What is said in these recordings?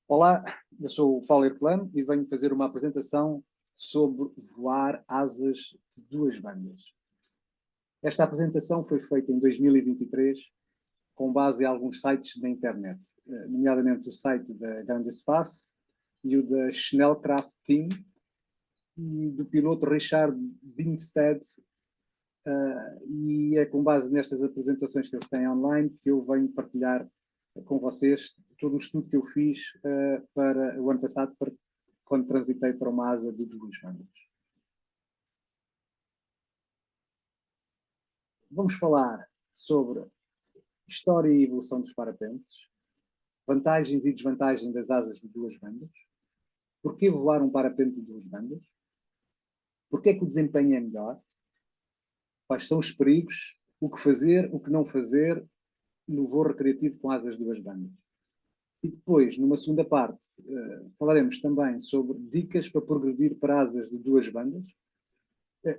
Olá, eu sou o Paulo Herculano e venho fazer uma apresentação sobre voar asas de duas bandas. Esta apresentação foi feita em 2023 com base em alguns sites da internet, nomeadamente o site da Grande Espace e o da Schnellkraft Team e do piloto Richard Bingstead, e é com base nestas apresentações que eles têm online que eu venho partilhar com vocês todo o estudo que eu fiz para o ano passado, quando transitei para uma asa de duas bandas. Vamos falar sobre história e evolução dos parapentes, vantagens e desvantagens das asas de duas bandas, porquê voar um parapente de duas bandas, porquê é que o desempenho é melhor, quais são os perigos, o que fazer, o que não fazer no voo recreativo com asas de duas bandas. E depois, numa segunda parte, falaremos também sobre dicas para progredir para asas de duas bandas.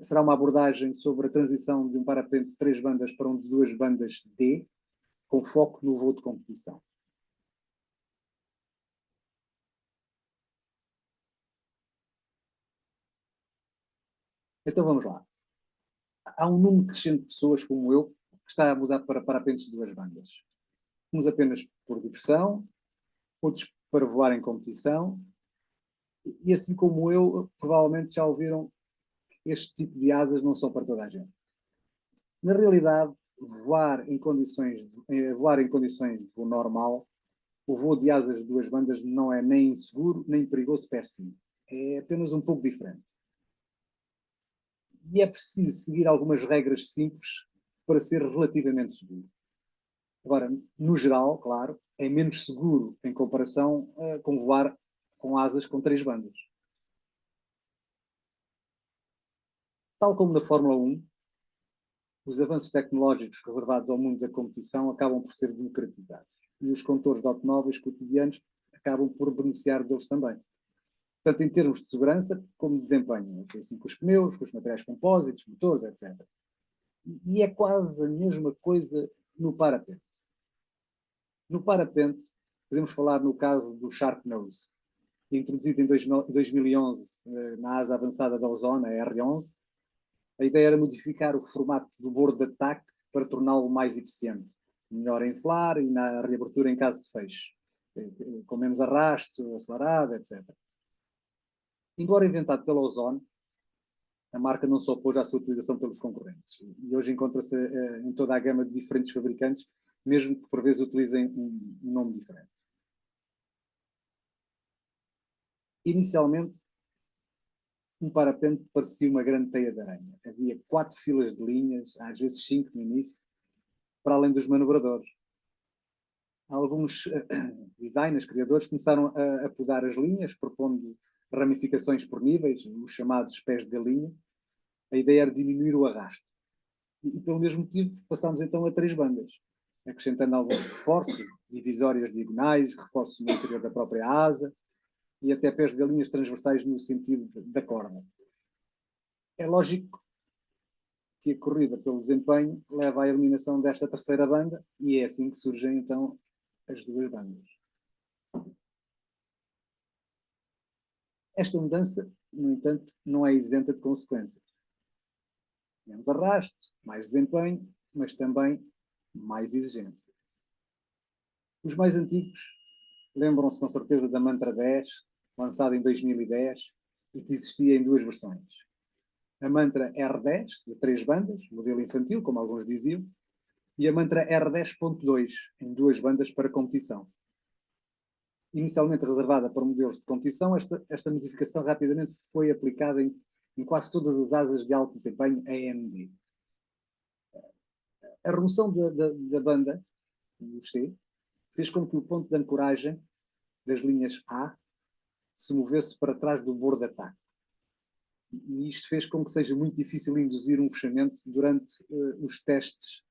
Será uma abordagem sobre a transição de um parapente de três bandas para um de duas bandas D, com foco no voo de competição. Então vamos lá. Há um número crescente de pessoas como eu que está a mudar para parapentes de duas bandas. Uns apenas por diversão, outros para voar em competição, e assim como eu, provavelmente já ouviram que este tipo de asas não são para toda a gente. Na realidade, voar em condições de voo normal, o voo de asas de duas bandas não é nem inseguro nem perigoso per si. É apenas um pouco diferente. E é preciso seguir algumas regras simples para ser relativamente seguro. Agora, no geral, claro, é menos seguro em comparação com voar com asas com três bandas. Tal como na Fórmula 1, os avanços tecnológicos reservados ao mundo da competição acabam por ser democratizados. E os condutores de automóveis cotidianos acabam por beneficiar deles também. Tanto em termos de segurança como de desempenho. Foi assim com os pneus, com os materiais compósitos, motores, etc. E é quase a mesma coisa no parapente. No parapente, podemos falar no caso do Sharknose, introduzido em 2011 na asa avançada da Ozona, a R11. A ideia era modificar o formato do bordo de ataque para torná-lo mais eficiente, melhor a inflar e na reabertura em caso de fecho, com menos arrasto, acelerado, etc. Embora inventado pela Ozone, a marca não se opôs à sua utilização pelos concorrentes e hoje encontra-se em toda a gama de diferentes fabricantes, mesmo que por vezes utilizem um nome diferente. Inicialmente, um parapente parecia uma grande teia de aranha. Havia 4 filas de linhas, às vezes 5 no início, para além dos manobradores. Alguns designers, criadores, começaram a podar as linhas, propondo ramificações por níveis, os chamados pés de galinha. A ideia era diminuir o arrasto. E pelo mesmo motivo passámos então a 3 bandas, acrescentando alguns reforços, divisórias diagonais, reforços no interior da própria asa e até pés de galinhas transversais no sentido da corda. É lógico que a corrida pelo desempenho leva à eliminação desta terceira banda e é assim que surgem então as duas bandas. Esta mudança, no entanto, não é isenta de consequências. Menos arrasto, mais desempenho, mas também mais exigência. Os mais antigos lembram-se com certeza da Mantra 10, lançada em 2010 e que existia em duas versões. A Mantra R10, de 3 bandas, modelo infantil, como alguns diziam, e a Mantra R10.2, em 2 bandas para competição. Inicialmente reservada para modelos de competição, esta modificação rapidamente foi aplicada em quase todas as asas de alto desempenho AMD. A remoção da banda, do C, fez com que o ponto de ancoragem das linhas A se movesse para trás do bordo de ataque. E isto fez com que seja muito difícil induzir um fechamento durante os testes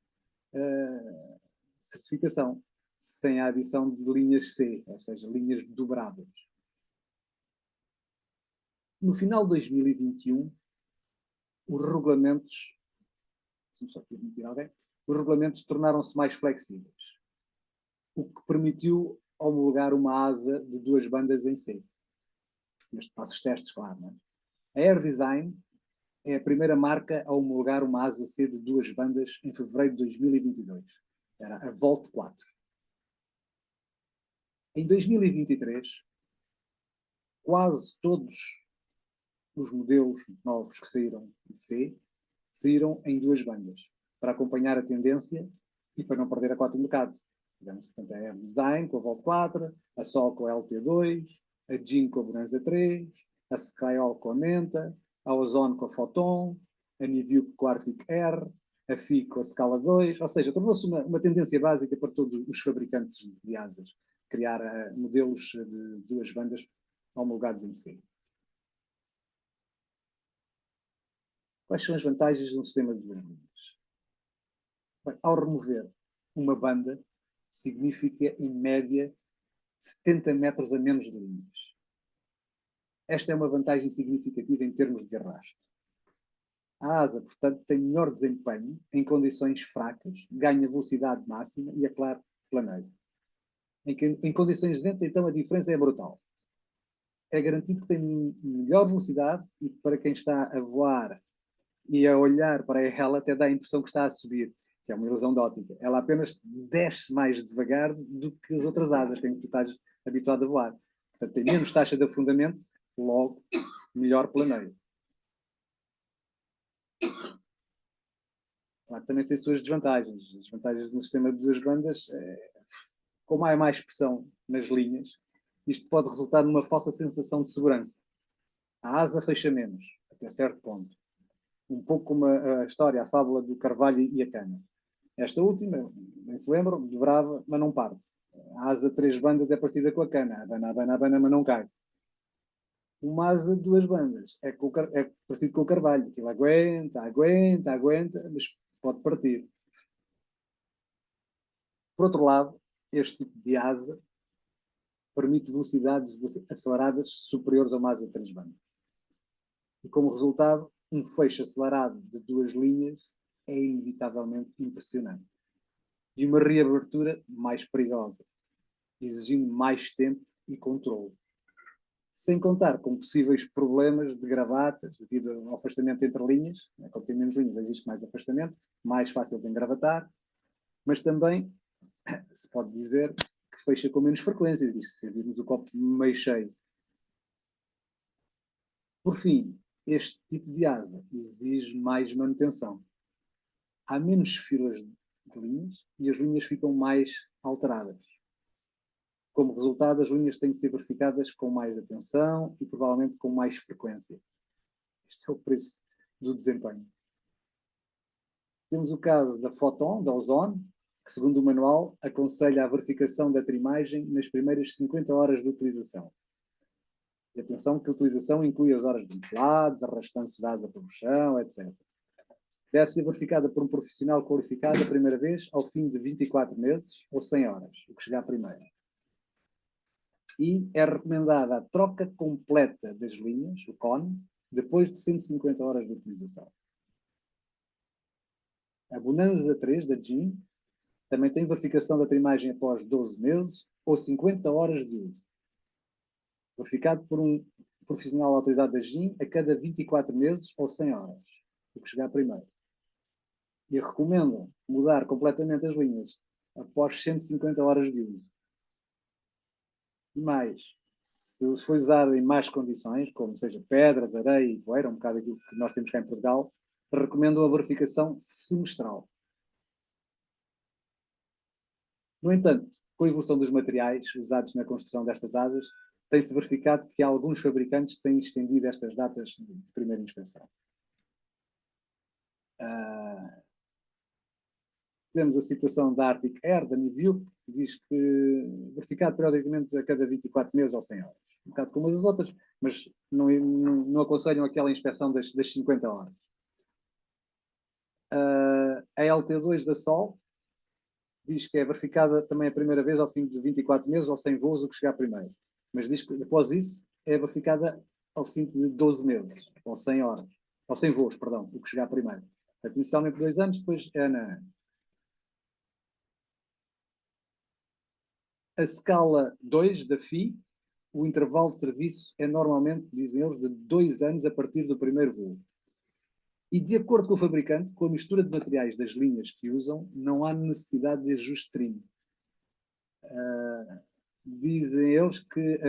de certificação, sem a adição de linhas C, ou seja, linhas dobráveis. No final de 2021, os regulamentos, só permitir alguém, os regulamentos tornaram-se mais flexíveis, o que permitiu homologar uma asa de 2 bandas em C. Isto passa os testes, claro, não é? A Air Design é a primeira marca a homologar uma asa C de 2 bandas em fevereiro de 2022. Era a Volt 4. Em 2023, quase todos os modelos novos que saíram de C saíram em 2 bandas, para acompanhar a tendência e para não perder a cota de mercado. Tivemos, portanto, a Air Design com a Volt 4, a Sol com a LT2, a Jean com a Bonanza 3, a Skyall com a Menta, a Ozone com a Photon, a Nivea com a Arctic Air, a FI com a Scala 2, ou seja, tornou-se uma tendência básica para todos os fabricantes de asas, criar modelos de 2 bandas homologados em C. Quais são as vantagens de um sistema de 2 linhas? Bem, ao remover uma banda, significa, em média, 70 metros a menos de linhas. Esta é uma vantagem significativa em termos de arrasto. A asa, portanto, tem melhor desempenho em condições fracas, ganha velocidade máxima e, é claro, planeia. Em condições de vento, então, a diferença é brutal. É garantido que tem melhor velocidade e, para quem está a voar e a olhar para ela, até dá a impressão que está a subir, que é uma ilusão de óptica. Ela apenas desce mais devagar do que as outras asas, que tu estás habituado a voar. Portanto, tem menos taxa de afundamento, logo, melhor planeio. Claro, também tem suas desvantagens. As desvantagens de um sistema de 2 bandas, como há mais pressão nas linhas, isto pode resultar numa falsa sensação de segurança. A asa fecha menos, até certo ponto. Um pouco como a história, a fábula do carvalho e a cana. Esta última, nem se lembram, dobrava, mas não parte. A asa de 3 bandas é parecida com a cana. Abana, mas não cai. Uma asa de 2 bandas é parecido com o carvalho. Aquilo aguenta, mas pode partir. Por outro lado, este tipo de asa permite velocidades aceleradas superiores a uma asa de 3 bandas. E como resultado, um fecho acelerado de 2 linhas é inevitavelmente impressionante. E uma reabertura mais perigosa, exigindo mais tempo e controle. Sem contar com possíveis problemas de gravatas, devido ao afastamento entre linhas. Como tem menos linhas, existe mais afastamento, mais fácil de engravatar, mas também se pode dizer que fecha com menos frequência, se virmos o copo meio cheio. Por fim, este tipo de asa exige mais manutenção. Há menos filas de linhas e as linhas ficam mais alteradas. Como resultado, as linhas têm de ser verificadas com mais atenção e provavelmente com mais frequência. Este é o preço do desempenho. Temos o caso da Photon, da Ozone, que, segundo o manual, aconselha a verificação da trimagem nas primeiras 50 horas de utilização. E atenção que a utilização inclui as horas de ventilados, arrastantes de asa pelo chão, etc. Deve ser verificada por um profissional qualificado a primeira vez ao fim de 24 meses ou 100 horas, o que chegar primeiro. E é recomendada a troca completa das linhas, o cone, depois de 150 horas de utilização. A Bonanza 3, da Jean, também tem verificação da trimagem após 12 meses ou 50 horas de uso. Verificado por um profissional autorizado da Jean a cada 24 meses ou 100 horas, o que chegar primeiro. E recomendam mudar completamente as linhas após 150 horas de uso. E mais, se for usado em más condições, como seja pedras, areia e poeira, um bocado aquilo que nós temos cá em Portugal, recomendam a verificação semestral. No entanto, com a evolução dos materiais usados na construção destas asas, tem-se verificado que alguns fabricantes têm estendido estas datas de primeira inspeção. Temos a situação da Arctic Air, da Nivea, que diz que verificado periodicamente a cada 24 meses ou 100 horas. Um bocado como as outras, mas não aconselham aquela inspeção das 50 horas. A LT2 da Sol diz que é verificada também a primeira vez ao fim de 24 meses ou 100 voos, o que chegar primeiro. Mas diz que depois isso é verificada ao fim de 12 meses, ou 100 horas, ou 100 voos, perdão, o que chegar primeiro. Portanto, inicialmente 2 anos, depois é na... A escala 2 da FI, o intervalo de serviço é normalmente, dizem eles, de 2 anos a partir do primeiro voo. E de acordo com o fabricante, com a mistura de materiais das linhas que usam, não há necessidade de ajuste trim. Dizem eles que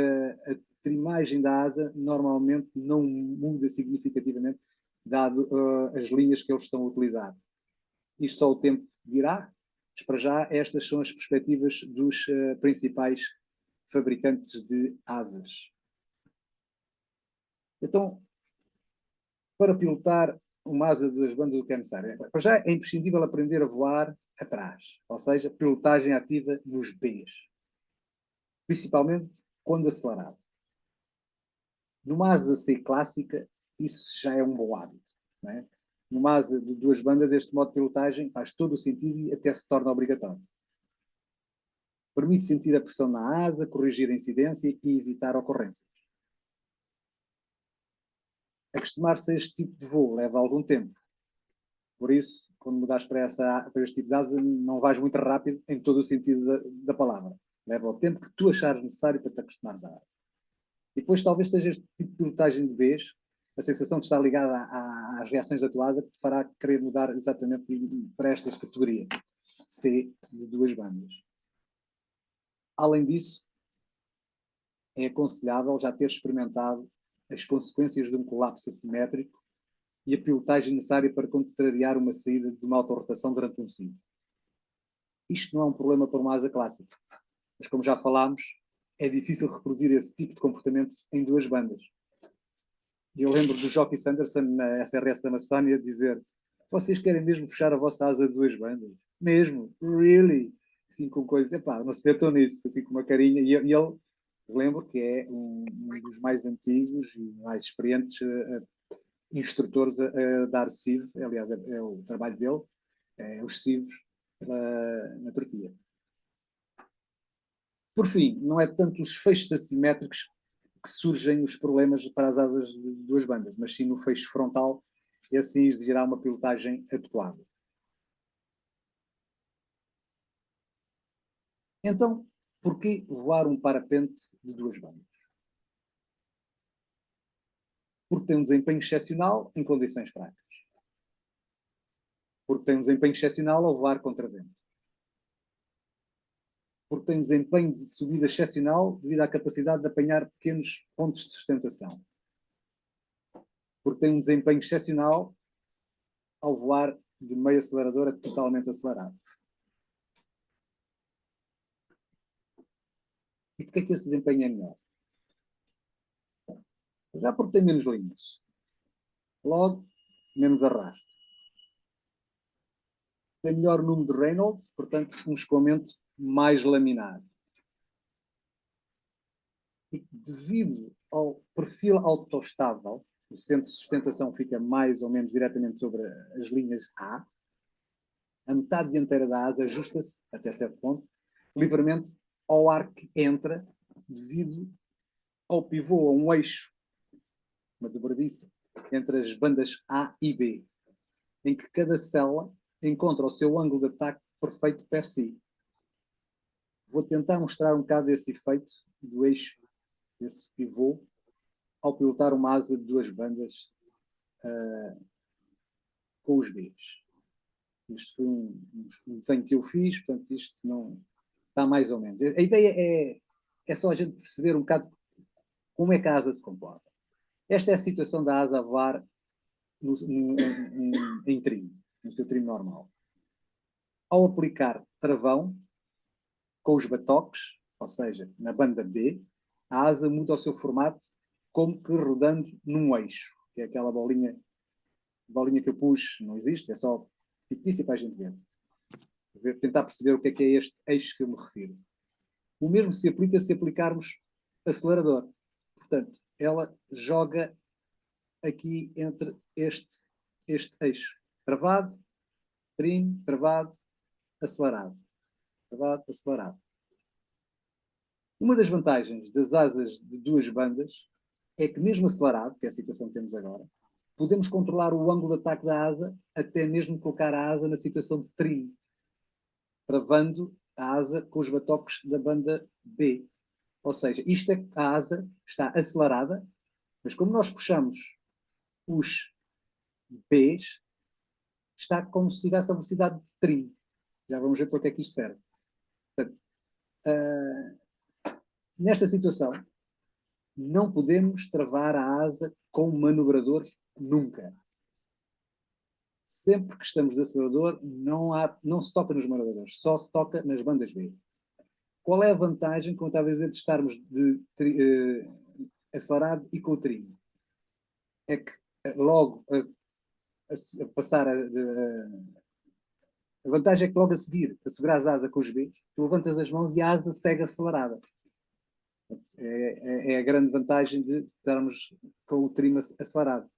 a trimagem da asa normalmente não muda significativamente, dado as linhas que eles estão a utilizar. Isto só o tempo dirá, mas para já estas são as perspectivas dos principais fabricantes de asas. Então, para pilotar uma asa de 2 bandas, o que é necessário? Para já é imprescindível aprender a voar atrás, ou seja, pilotagem ativa nos Bs, principalmente quando acelerado. Numa asa C clássica, isso já é um bom hábito. Não é? Numa asa de 2 bandas, este modo de pilotagem faz todo o sentido e até se torna obrigatório. Permite sentir a pressão na asa, corrigir a incidência e evitar ocorrências. Acostumar-se a este tipo de voo leva algum tempo. Por isso, quando mudares para este tipo de asa, não vais muito rápido em todo o sentido da palavra. Leva o tempo que tu achares necessário para te acostumares à asa. E depois talvez seja este tipo de pilotagem de vez, a sensação de estar ligada às reações da tua asa, que te fará querer mudar exatamente para estas categorias C de 2 bandas. Além disso, é aconselhável já ter experimentado as consequências de um colapso assimétrico e a pilotagem necessária para contrariar uma saída de uma autorrotação durante um ciclo. Isto não é um problema para uma asa clássica, mas como já falámos, é difícil reproduzir esse tipo de comportamento em 2 bandas. E eu lembro do Jockey Sanderson na SRS da Macedónia dizer: vocês querem mesmo fechar a vossa asa de 2 bandas? Mesmo? Really? Assim com coisas, epá, não se metam nisso, assim com uma carinha. E ele, lembro que é um dos mais antigos e mais experientes instrutores a dar CIV, aliás, é o trabalho dele, é os CIVs na Turquia. Por fim, não é tanto os feixes assimétricos que surgem os problemas para as asas de 2 bandas, mas sim no feixe frontal, e assim exigirá uma pilotagem adequada. Então, porquê voar um parapente de 2 bandas? Porque tem um desempenho excepcional em condições fracas. Porque tem um desempenho excepcional ao voar contra vento. Porque tem um desempenho de subida excepcional devido à capacidade de apanhar pequenos pontos de sustentação. Porque tem um desempenho excepcional ao voar de meio acelerador a totalmente acelerado. E porquê é que esse desempenho é melhor? Já porque tem menos linhas. Logo, menos arrasto. Tem melhor número de Reynolds, portanto, um escoamento mais laminado. E devido ao perfil autoestável, o centro de sustentação fica mais ou menos diretamente sobre as linhas a metade dianteira da asa ajusta-se, até certo ponto, livremente ao ar que entra devido ao pivô, a um eixo, uma dobradiça, entre as bandas A e B, em que cada célula encontra o seu ângulo de ataque perfeito per si. Vou tentar mostrar um bocado esse efeito do eixo, desse pivô, ao pilotar uma asa de 2 bandas com os Bs. Isto foi um desenho que eu fiz, portanto isto não está mais ou menos. A ideia é só a gente perceber um bocado como é que a asa se comporta. Esta é a situação da asa a voar em trim, no seu trim normal. Ao aplicar travão com os batoques, ou seja, na banda B, a asa muda o seu formato como que rodando num eixo, que é aquela bolinha que eu pus, não existe, é só fictícia para a gente ver. Tentar perceber o que é este eixo que eu me refiro. O mesmo se aplica se aplicarmos acelerador. Portanto, ela joga aqui entre este eixo. Travado, trim, travado, acelerado. Travado, acelerado. Uma das vantagens das asas de 2 bandas é que, mesmo acelerado, que é a situação que temos agora, podemos controlar o ângulo de ataque da asa, até mesmo colocar a asa na situação de trim, travando a asa com os batoques da banda B. Ou seja, isto é que a asa está acelerada, mas como nós puxamos os Bs, está como se tivesse a velocidade de trim. Já vamos ver para que é que isto serve. Portanto, nesta situação, não podemos travar a asa com manobradores nunca. Sempre que estamos de acelerador, não se toca nos manobradores, só se toca nas bandas B. Qual é a vantagem, como estava a dizer, de estarmos acelerado e com o trim? É que logo a passar a vantagem é que logo a seguir, a segurar as asas com os Bs, tu levantas as mãos e a asa segue acelerada. É a grande vantagem de estarmos com o trim acelerado.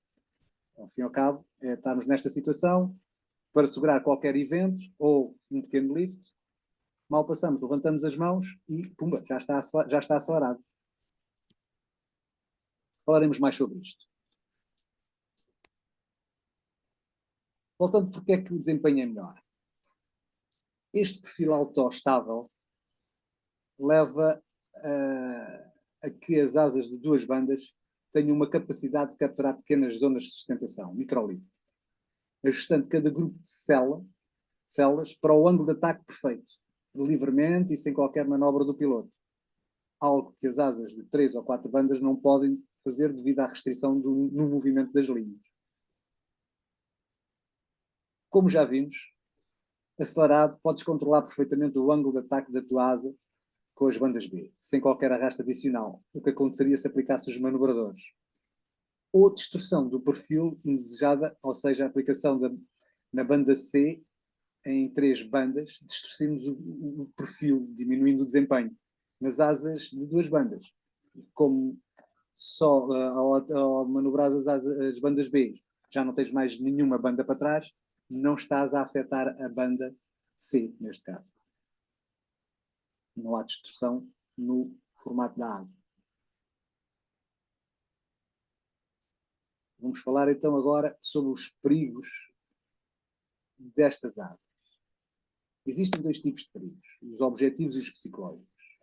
Ao fim e ao cabo, é estarmos nesta situação para segurar qualquer evento ou um pequeno lift. Mal passamos, levantamos as mãos e pumba, já está acelerado. Falaremos mais sobre isto. Voltando, porque é que o desempenho é melhor? Este perfil autoestável leva a que as asas de duas bandas tenham uma capacidade de capturar pequenas zonas de sustentação, microlíneas, ajustando cada grupo de células para o ângulo de ataque perfeito, livremente e sem qualquer manobra do piloto. Algo que as asas de 3 ou 4 bandas não podem fazer devido à restrição no movimento das linhas. Como já vimos, acelerado, podes controlar perfeitamente o ângulo de ataque da tua asa com as bandas B, sem qualquer arrasto adicional, o que aconteceria se aplicasse os manobradores. Ou distorção do perfil indesejada, ou seja, a aplicação na banda C em 3 bandas, distorcemos o perfil, diminuindo o desempenho. Nas asas de 2 bandas, como só ao manobrar as bandas B já não tens mais nenhuma banda para trás, não estás a afetar a banda C, neste caso. Não há distorção no formato da asa. Vamos falar então agora sobre os perigos destas asas. Existem 2 tipos de perigos, os objetivos e os psicológicos.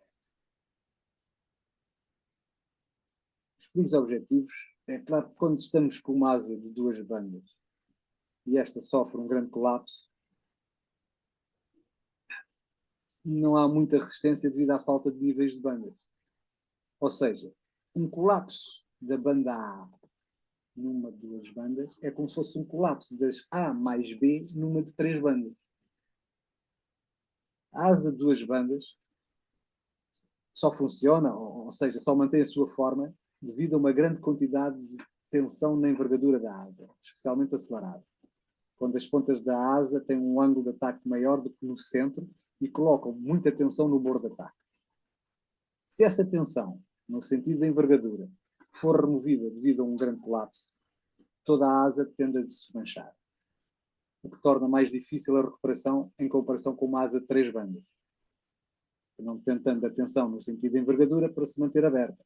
Os perigos objetivos, é claro que quando estamos com uma asa de 2 bandas e esta sofre um grande colapso, não há muita resistência devido à falta de níveis de bandas. Ou seja, um colapso da banda A numa de 2 bandas é como se fosse um colapso das A mais B numa de 3 bandas. A asa de 2 bandas só funciona, ou seja, só mantém a sua forma devido a uma grande quantidade de tensão na envergadura da asa, especialmente acelerada. Quando as pontas da asa têm um ângulo de ataque maior do que no centro e colocam muita tensão no bordo de ataque. Se essa tensão, no sentido da envergadura, for removida devido a um grande colapso, toda a asa tende a desmanchar, o que torna mais difícil a recuperação em comparação com uma asa de 3 bandas, não tentando a tensão no sentido da envergadura para se manter aberta.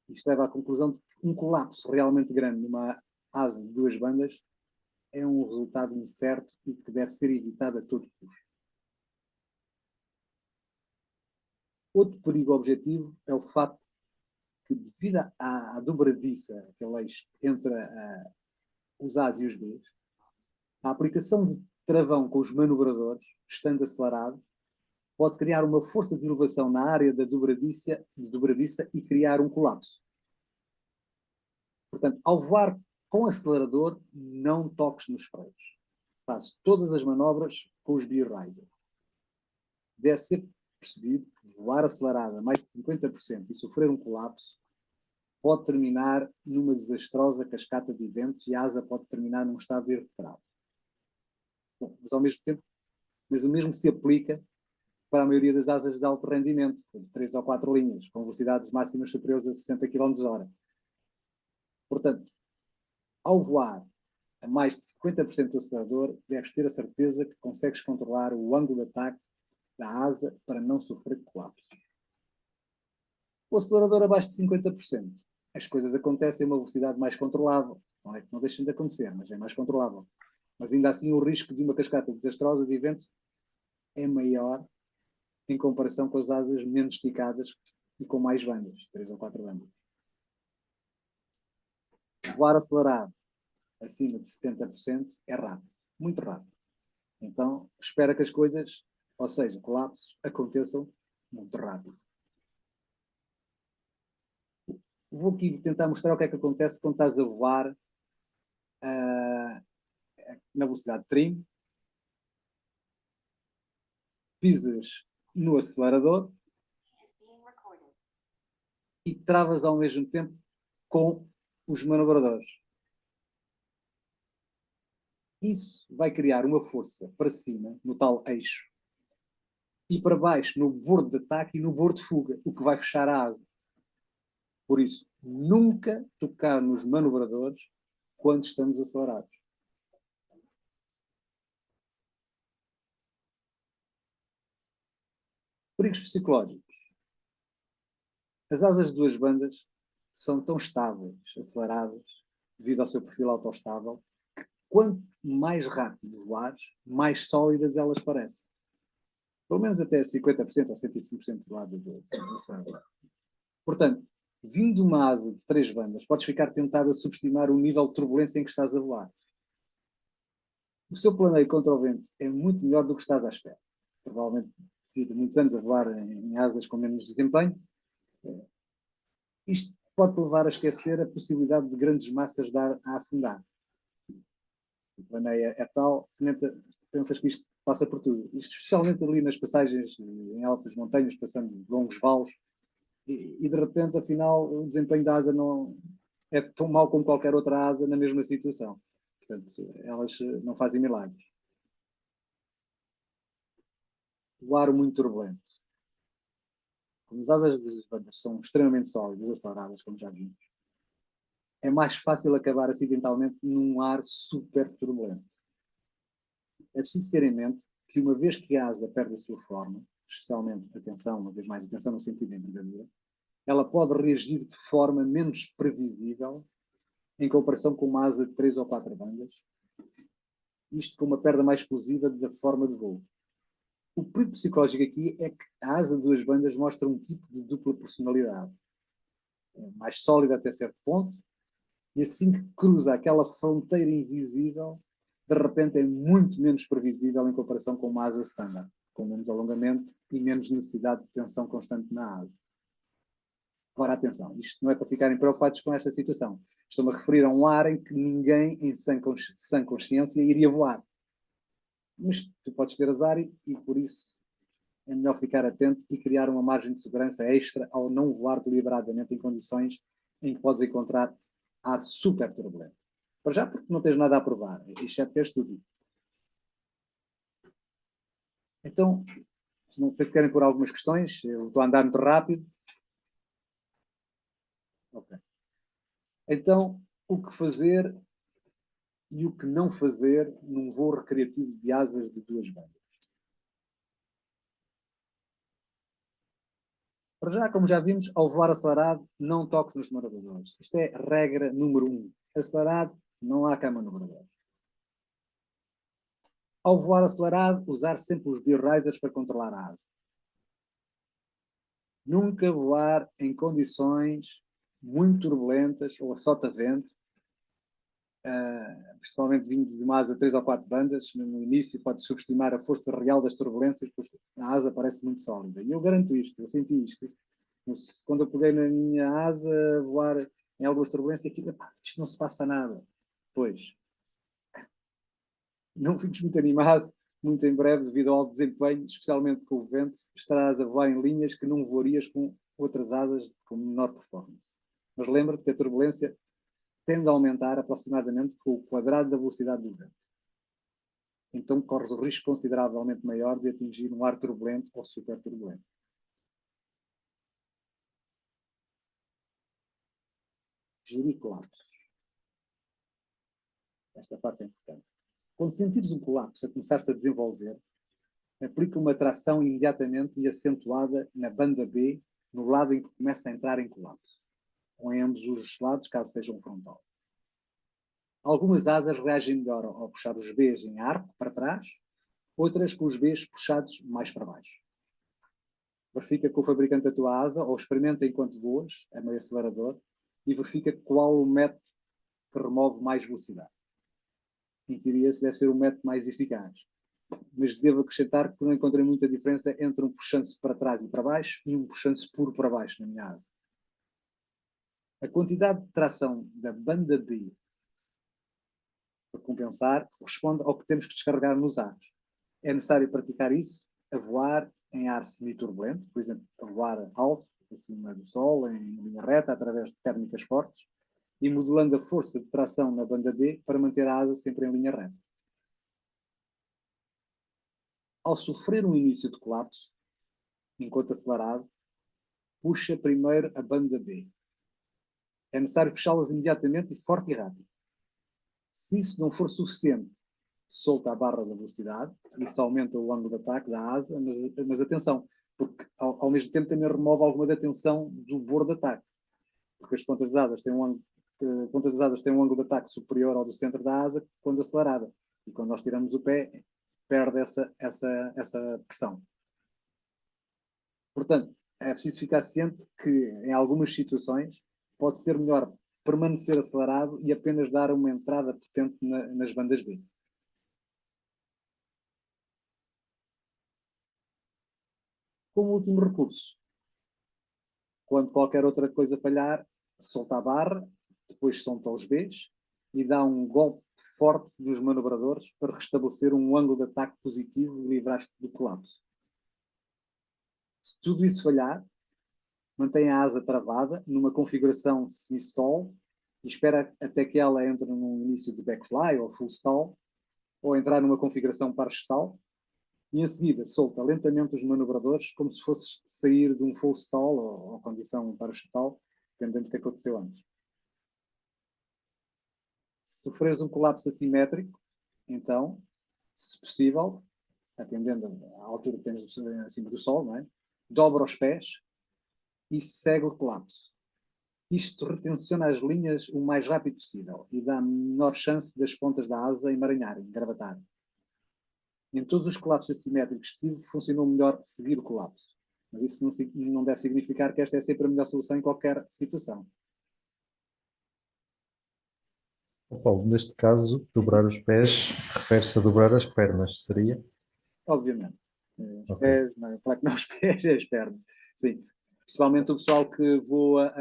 Isto leva à conclusão de que um colapso realmente grande numa asa de 2 bandas é um resultado incerto e que deve ser evitado a todo custo. Outro perigo objetivo é o facto que, devido à dobradiça, aquele eixo entre os A's e os B's, a aplicação de travão com os manobradores, estando acelerado, pode criar uma força de elevação na área da dobradiça e criar um colapso. Portanto, ao voar com acelerador, não toques nos freios. Fazes todas as manobras com os B-Riser. Deve ser percebido que voar acelerado a mais de 50% e sofrer um colapso pode terminar numa desastrosa cascata de eventos e a asa pode terminar num estado irreparável. Bom, mas ao mesmo tempo, o mesmo se aplica para a maioria das asas de alto rendimento, de 3 ou 4 linhas, com velocidades máximas superiores a 60 km/h. Portanto, ao voar a mais de 50% do acelerador, deves ter a certeza que consegues controlar o ângulo de ataque da asa para não sofrer colapsos. O acelerador abaixo de 50%, as coisas acontecem a uma velocidade mais controlável. Não é que não deixem de acontecer, mas é mais controlável. Mas ainda assim o risco de uma cascata desastrosa de eventos é maior em comparação com as asas menos esticadas e com mais bandas, 3 ou 4 bandas. Voar acelerado acima de 70% é rápido, muito rápido. Então, espera que as coisas, ou seja, colapsos, aconteçam muito rápido. Vou aqui tentar mostrar o que é que acontece quando estás a voar na velocidade de trim, pisas no acelerador e travas ao mesmo tempo com os manobradores. Isso vai criar uma força para cima, no tal eixo, e para baixo, no bordo de ataque e no bordo de fuga, o que vai fechar a asa. Por isso, nunca tocar nos manobradores quando estamos acelerados. Perigos psicológicos. As asas de duas bandas são tão estáveis, aceleradas, devido ao seu perfil autoestável, que quanto mais rápido voares, mais sólidas elas parecem. Pelo menos até 50% ou 105% do lado do acelerador. Portanto, vindo uma asa de 3 bandas, podes ficar tentado a subestimar o nível de turbulência em que estás a voar. O seu planeio contra o vento é muito melhor do que estás à espera. Provavelmente, devido a muitos anos a voar em asas com menos desempenho, isto pode levar a esquecer a possibilidade de grandes massas de ar a afundar. O planeio é tal que pensas que isto passa por tudo. Isto, especialmente ali nas passagens em altas montanhas, passando longos vales, e de repente, afinal, o desempenho da asa não é tão mau como qualquer outra asa na mesma situação. Portanto, elas não fazem milagres. O ar muito turbulento. Como as asas das bandas são extremamente sólidas, aceleradas, como já vimos, é mais fácil acabar acidentalmente num ar super turbulento. É preciso ter em mente que uma vez que a asa perde a sua forma, especialmente, atenção, uma vez mais, atenção no sentido da envergadura, ela pode reagir de forma menos previsível em comparação com uma asa de 3 ou 4 bandas, isto com uma perda mais explosiva da forma de voo. O perigo psicológico aqui é que a asa de 2 bandas mostra um tipo de dupla personalidade. É mais sólida até certo ponto, e assim que cruza aquela fronteira invisível, de repente é muito menos previsível em comparação com uma asa standard, com menos alongamento e menos necessidade de tensão constante na asa. Agora, atenção, isto não é para ficarem preocupados com esta situação. Estou-me a referir a um ar em que ninguém em sã consciência iria voar. Mas tu podes ter azar e por isso é melhor ficar atento e criar uma margem de segurança extra ao não voar deliberadamente em condições em que podes encontrar ar super turbulento. Para já, porque não tens nada a provar, exceto que és estúpido. Então, não sei se querem pôr algumas questões, eu estou a andar muito rápido. Ok. Então, o que fazer e o que não fazer num voo recreativo de asas de 2 bandas? Para já, como já vimos, ao voar acelerado, não toques nos manobradores. Isto é regra número 1. Acelerado, não há cama manobrador. Ao voar acelerado, usar sempre os B-risers para controlar a asa. Nunca voar em condições muito turbulentas ou a sota-vento, principalmente vindo de uma asa 3 ou 4 bandas. No início pode subestimar a força real das turbulências, pois a asa parece muito sólida. E eu garanto isto, eu senti isto. Quando eu peguei na minha asa, voar em algumas turbulências, aquilo, isto não se passa nada. Pois, não fiques muito animado, muito em breve, devido ao desempenho, especialmente com o vento, estarás a voar em linhas que não voarias com outras asas com menor performance. Mas lembra-te que a turbulência tende a aumentar aproximadamente com o quadrado da velocidade do vento. Então corres o risco consideravelmente maior de atingir um ar turbulento ou super turbulento. Gerir colapsos. Esta parte é importante. Quando sentires um colapso a começar-se a desenvolver, aplica uma tração imediatamente e acentuada na banda B, no lado em que começa a entrar em colapso, ou em ambos os lados, caso seja um frontal. Algumas asas reagem melhor ao puxar os Bs em arco para trás, outras com os Bs puxados mais para baixo. Verifica com o fabricante da tua asa, ou experimenta enquanto voas, é meio acelerador, e verifica qual o método que remove mais velocidade. Em teoria, esse deve ser o método mais eficaz. Mas devo acrescentar que não encontrei muita diferença entre um puxando-se para trás e para baixo e um puxando-se puro para baixo na minha asa. A quantidade de tração da banda B para compensar corresponde ao que temos que descarregar nos ares. É necessário praticar isso a voar em ar semi-turbulento, por exemplo, a voar alto, acima do Sol, em linha reta, através de térmicas fortes, e modelando a força de tração na banda B para manter a asa sempre em linha reta. Ao sofrer um início de colapso, enquanto acelerado, puxa primeiro a banda B. É necessário fechá-las imediatamente e forte e rápido. Se isso não for suficiente, solta a barra da velocidade, isso aumenta o ângulo de ataque da asa, mas atenção, porque ao mesmo tempo também remove alguma da tensão do bordo de ataque, porque as pontas das asas têm um ângulo de ataque superior ao do centro da asa quando acelerada, e quando nós tiramos o pé, perde essa pressão. Portanto, é preciso ficar ciente que, em algumas situações, pode ser melhor permanecer acelerado e apenas dar uma entrada potente nas bandas B. Como último recurso, quando qualquer outra coisa falhar, solta a barra, depois solta os Bs e dá um golpe forte nos manobradores para restabelecer um ângulo de ataque positivo e livrar-te do colapso. Se tudo isso falhar, mantém a asa travada numa configuração semi-stall e espera até que ela entre num início de backfly ou full stall, ou entrar numa configuração para stall, e em seguida solta lentamente os manobradores como se fosse sair de um full stall ou condição para stall, dependendo do que aconteceu antes. Se sofreres um colapso assimétrico, então, se possível, atendendo à altura que tens acima do sol, não é? Dobra os pés e segue o colapso. Isto retenciona as linhas o mais rápido possível e dá a menor chance das pontas da asa emaranharem, gravatarem. Em todos os colapsos assimétricos que tive, funcionou melhor seguir o colapso. Mas isso não deve significar que esta é sempre a melhor solução em qualquer situação. Paulo, neste caso, dobrar os pés refere-se a dobrar as pernas, seria? Obviamente. Os Ok. pés, não, claro que não os pés, é as pernas. Sim. Principalmente o pessoal que voa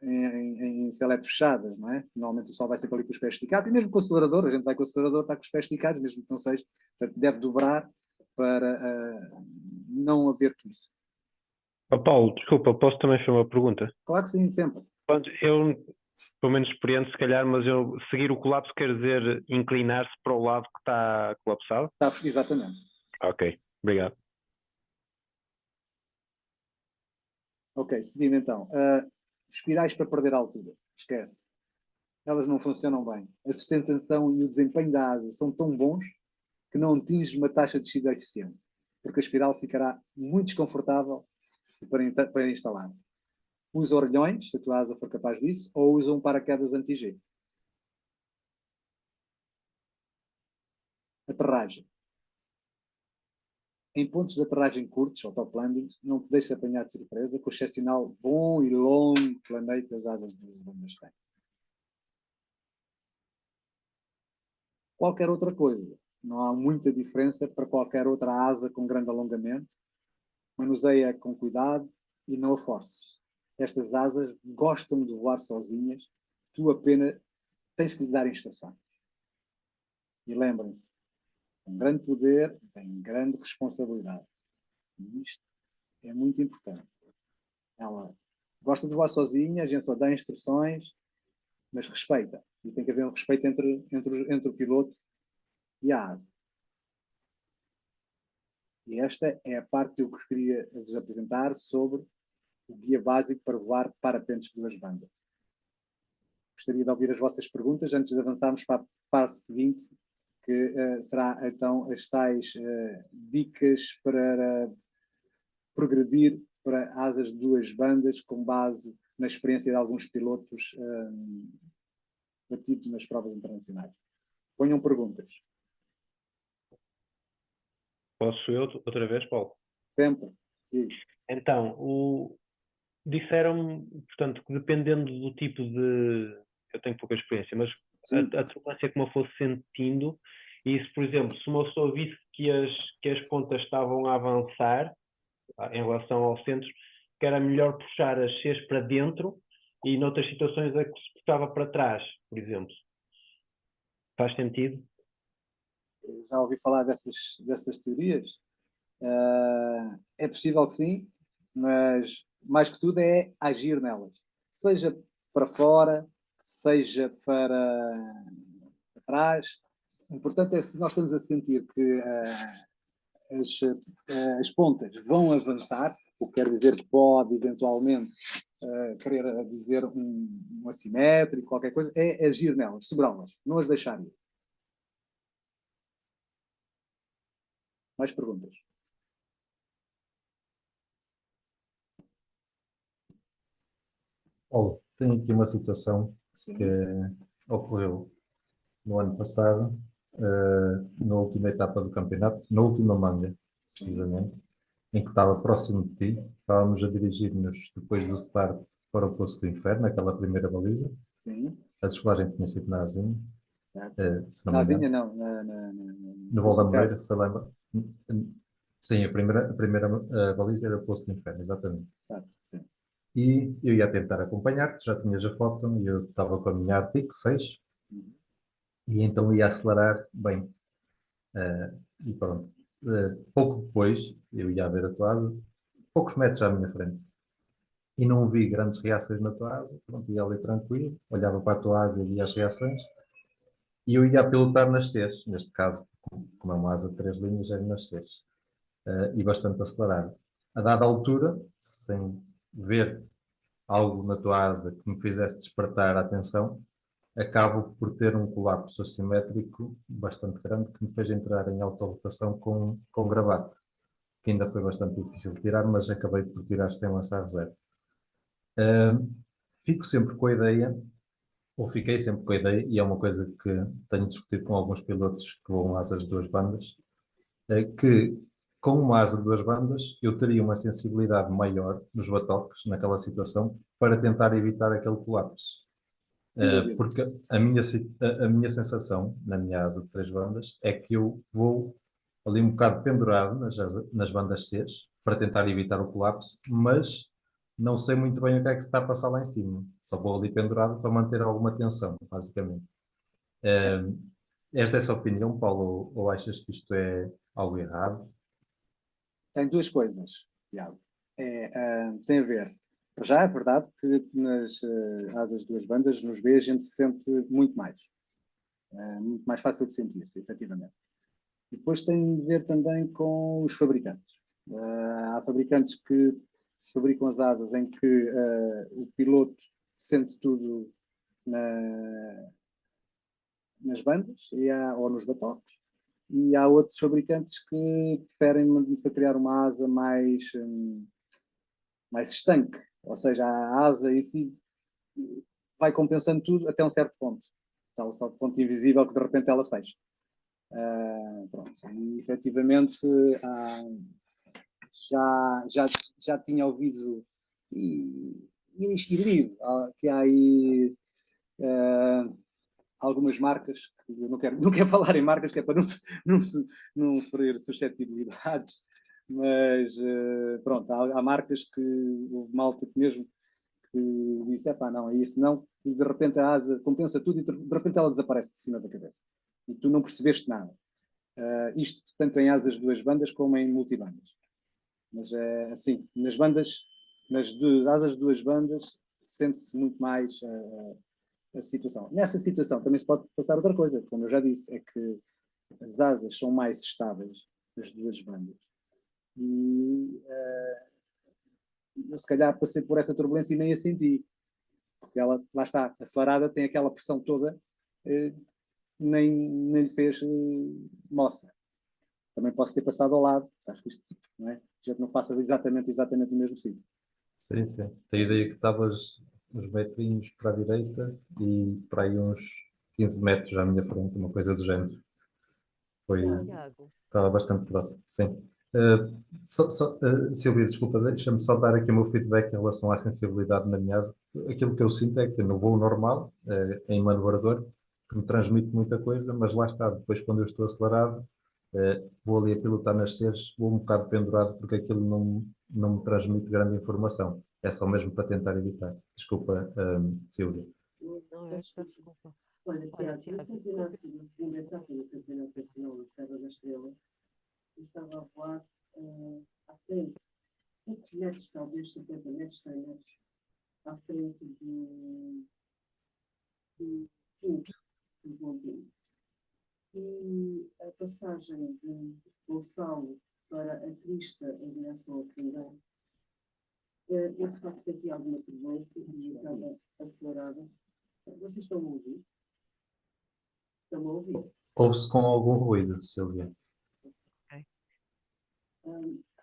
em seletos fechadas, não é? Normalmente o pessoal vai sempre ali com os pés esticados, e mesmo com o acelerador, a gente vai com o acelerador, está com os pés esticados, mesmo que não seja. Portanto, deve dobrar para não haver twist. Paulo, desculpa, posso também fazer uma pergunta? Claro que sim, sempre. Pronto, eu, pelo menos experiente se calhar, mas eu seguir o colapso quer dizer inclinar-se para o lado que está colapsado? Exatamente. Ok, obrigado. Ok, seguindo então. Espirais para perder a altura. Esquece. Elas não funcionam bem. A sustentação e o desempenho da asa são tão bons que não atinges uma taxa de descida eficiente, porque a espiral ficará muito desconfortável para instalar. Usa orelhões, se a tua asa for capaz disso, ou usa um paraquedas anti-G. Aterragem. Em pontos de aterragem curtos, ou top landings, não te deixes apanhar de surpresa com o excepcional bom e longo planeio que as asas dos bandas têm. Qualquer outra coisa. Não há muita diferença para qualquer outra asa com grande alongamento. Manuseia com cuidado e não a forces. Estas asas gostam de voar sozinhas, tu apenas tens que lhe dar instruções. E lembrem-se, com grande poder vem grande responsabilidade. E isto é muito importante. Ela gosta de voar sozinha, a gente só dá instruções, mas respeita. E tem que haver um respeito entre o piloto e a asa. E esta é a parte que eu queria vos apresentar sobre o guia básico para voar parapentes de duas bandas. Gostaria de ouvir as vossas perguntas antes de avançarmos para a fase seguinte, que será então as tais dicas para progredir para asas de duas bandas com base na experiência de alguns pilotos batidos nas provas internacionais. Ponham perguntas. Posso eu outra vez, Paulo? Sempre. Diz. Então, disseram-me, portanto, que dependendo do tipo de... Eu tenho pouca experiência, mas Sim. a turbulência que eu fosse sentindo, e se, por exemplo, se uma pessoa visse que as pontas estavam a avançar em relação ao centro, que era melhor puxar as Cs para dentro e noutras situações é que se puxava para trás, por exemplo. Faz sentido? Já ouvi falar dessas teorias. É possível que sim, mas mais que tudo é agir nelas. Seja para fora, seja para trás. O importante é se nós estamos a sentir que as pontas vão avançar, o que quer dizer que pode eventualmente querer dizer um assimétrico, qualquer coisa, é agir nelas, segurá-las, não as deixar ir. Mais perguntas? Paulo, tenho aqui uma situação Sim. que ocorreu no ano passado, na última etapa do campeonato, na última manga, precisamente, em que estava próximo de ti. Estávamos a dirigir-nos depois do start para o Poço do Inferno, aquela primeira baliza. Sim. A descolagem tinha sido na Azinha, Certo. se não me Nazinha engano. não, No Val da Moreira, foi lá sim, a primeira baliza era o Poço do Inferno, exatamente. Certo, sim. E eu ia tentar acompanhar-te, já tinhas a foto, e eu estava com a minha Arctic 6, e então ia acelerar bem. E pronto. Pouco depois, eu ia a ver a tua asa, poucos metros à minha frente, e não vi grandes reações na tua asa. Pronto, ia ali tranquilo, olhava para a tua asa e via as reações, e eu ia a pilotar nas Cs, neste caso, como é uma asa de 3 linhas, era nas Cs, e bastante acelerado. A dada altura, sem ver algo na tua asa que me fizesse despertar a atenção, acabo por ter um colapso assimétrico bastante grande que me fez entrar em autorrotação com gravata, que ainda foi bastante difícil de tirar, mas acabei por tirar sem lançar zero. Fico sempre com a ideia, ou fiquei sempre com a ideia, e é uma coisa que tenho discutido com alguns pilotos que voam asas de 2 bandas, que com uma asa de 2 bandas eu teria uma sensibilidade maior nos batoques, naquela situação, para tentar evitar aquele colapso. Sem dúvida. Porque a minha sensação, na minha asa de 3 bandas, é que eu vou ali um bocado pendurado nas bandas Cs, para tentar evitar o colapso, mas não sei muito bem o que é que se está a passar lá em cima. Só vou ali pendurado para manter alguma tensão, basicamente. Esta é a sua opinião, Paulo, ou achas que isto é algo errado? Tem duas coisas, Tiago. Tem a ver. Para já é verdade que nas asas de 2 bandas, nos B, a gente se sente muito mais. Muito mais fácil de sentir-se, efetivamente. E depois tem a ver também com os fabricantes. Há fabricantes que fabricam as asas em que o piloto sente tudo nas bandas ou nos batoques, e há outros fabricantes que preferem criar uma asa mais estanque, ou seja, a asa em si vai compensando tudo até um certo ponto, tal só ponto invisível que de repente ela fecha. Pronto. E efetivamente já tinha ouvido e lido que há aí algumas marcas, que eu não quero falar em marcas, que é para não ferir suscetibilidades, mas pronto, há marcas que houve malta que mesmo que disse, epá, não, é isso não, e de repente a asa compensa tudo e de repente ela desaparece de cima da cabeça. E tu não percebeste nada. Isto tanto em asas de 2 bandas como em multibandas. Mas assim, nas asas de 2 bandas, sente-se muito mais a situação. Nessa situação também se pode passar outra coisa, como eu já disse, é que as asas são mais estáveis das 2 bandas. E eu se calhar passei por essa turbulência e nem a senti. Porque ela, lá está, acelerada, tem aquela pressão toda, nem lhe fez moça. Também posso ter passado ao lado, sabes que isto, não é? A gente não passa exatamente no mesmo sítio. Sim, sim. Tenho a ideia que estavas uns metrinhos para a direita e para aí uns 15 metros à minha frente, uma coisa do género. Foi, Tiago, estava bastante próximo, sim. Silvia, desculpa, deixa-me só dar aqui o meu feedback em relação à sensibilidade na minha asa. Aquilo que eu sinto é que no voo normal, em manobrador, que me transmite muita coisa, mas lá está, depois quando eu estou acelerado, vou ali a pilotar nasceres, vou um bocado pendurado porque aquilo não me transmite grande informação. É só mesmo para tentar evitar. Desculpa, Silvia. não, eu peço desculpa. Olha, Olha, Tiago, no Tiago, campeonato, na segunda etapa do Campeonato Nacional da Serra da Estrela, eu estava a voar à frente, poucos metros, talvez 50 metros, 100 metros, à frente do Pinto, do João Pinto. E a passagem de Gonçalo para a Crista em direção ao Fundão, eu de facto senti alguma turbulência e estava acelerada. Vocês estão a ouvir? Estão a ouvir? Ouve-se com algum ruído, Silvia.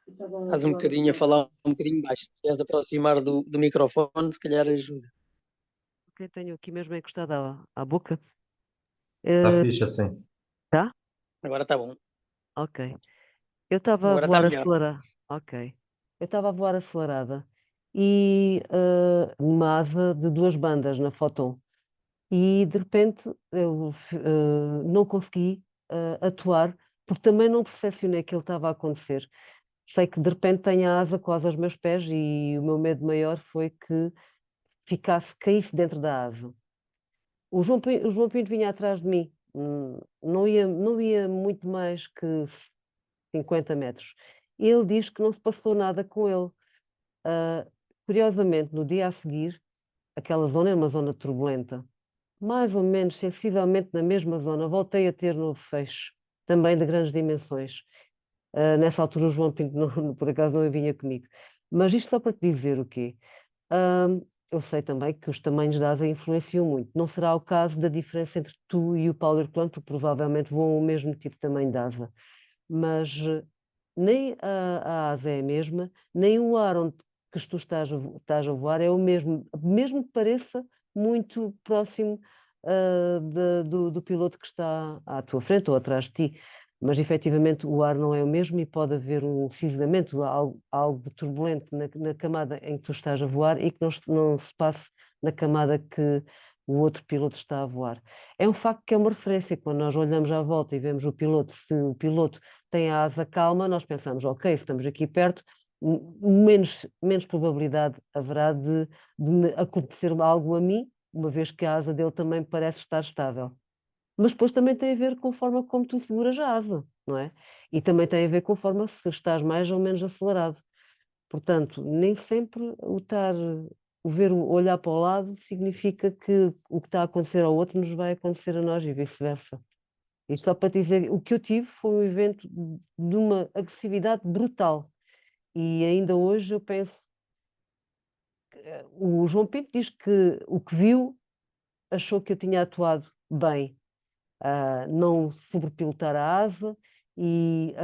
Estás um bocadinho a falar um bocadinho baixo. Se queres aproximar do microfone, se calhar ajuda. ok, tenho aqui mesmo encostado à boca. Está fixe assim. Tá? Agora está bom. Ok. Eu estava a Agora está voar melhor. acelerada. Ok. Eu estava a voar acelerada e numa asa de 2 bandas na Foton. E de repente eu não consegui atuar porque também não percepcionei que ele estava a acontecer. Sei que de repente tenho a asa quase aos meus pés e o meu medo maior foi que caísse dentro da asa. O João Pinto vinha atrás de mim, não ia muito mais que 50 metros. Ele diz que não se passou nada com ele. Ah, curiosamente, no dia a seguir, aquela zona era uma zona turbulenta, mais ou menos sensivelmente na mesma zona, voltei a ter novo fecho, também de grandes dimensões. Nessa altura o João Pinto por acaso não vinha comigo. Mas isto só para te dizer o quê? Eu sei também que os tamanhos da asa influenciam muito. Não será o caso da diferença entre tu e o Paulo Herculano, porque provavelmente voam o mesmo tipo de tamanho de asa. Mas nem a asa é a mesma, nem o ar onde que tu estás a voar é o mesmo, mesmo que pareça muito próximo do piloto que está à tua frente ou atrás de ti. Mas efetivamente o ar não é o mesmo e pode haver um cinzelamento, algo de turbulento na camada em que tu estás a voar e que não se passe na camada que o outro piloto está a voar. É um facto que é uma referência. Quando nós olhamos à volta e vemos o piloto, se o piloto tem a asa calma, nós pensamos, ok, se estamos aqui perto, menos probabilidade haverá de me acontecer algo a mim, uma vez que a asa dele também parece estar estável. Mas depois também tem a ver com a forma como tu seguras a asa, não é? E também tem a ver com a forma se estás mais ou menos acelerado. Portanto, nem sempre olhar para o lado significa que o que está a acontecer ao outro nos vai acontecer a nós e vice-versa. Isto só para te dizer, o que eu tive foi um evento de uma agressividade brutal. E ainda hoje eu penso, o João Pinto diz que o que viu achou que eu tinha atuado bem, não sobrepilotar a asa e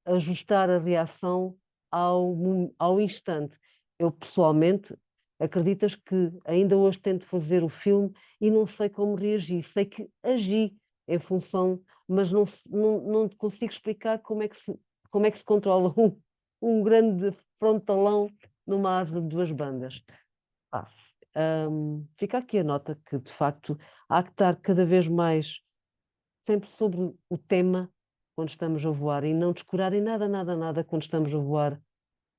ajustar a reação ao instante. Eu pessoalmente, acreditas que ainda hoje tento fazer o filme e não sei como reagir. Sei que agi em função, mas não te consigo explicar como é que se controla um grande frontalão numa asa de 2 bandas. Fica aqui a nota que, de facto, há que estar cada vez mais sempre sobre o tema quando estamos a voar e não descurarem nada quando estamos a voar.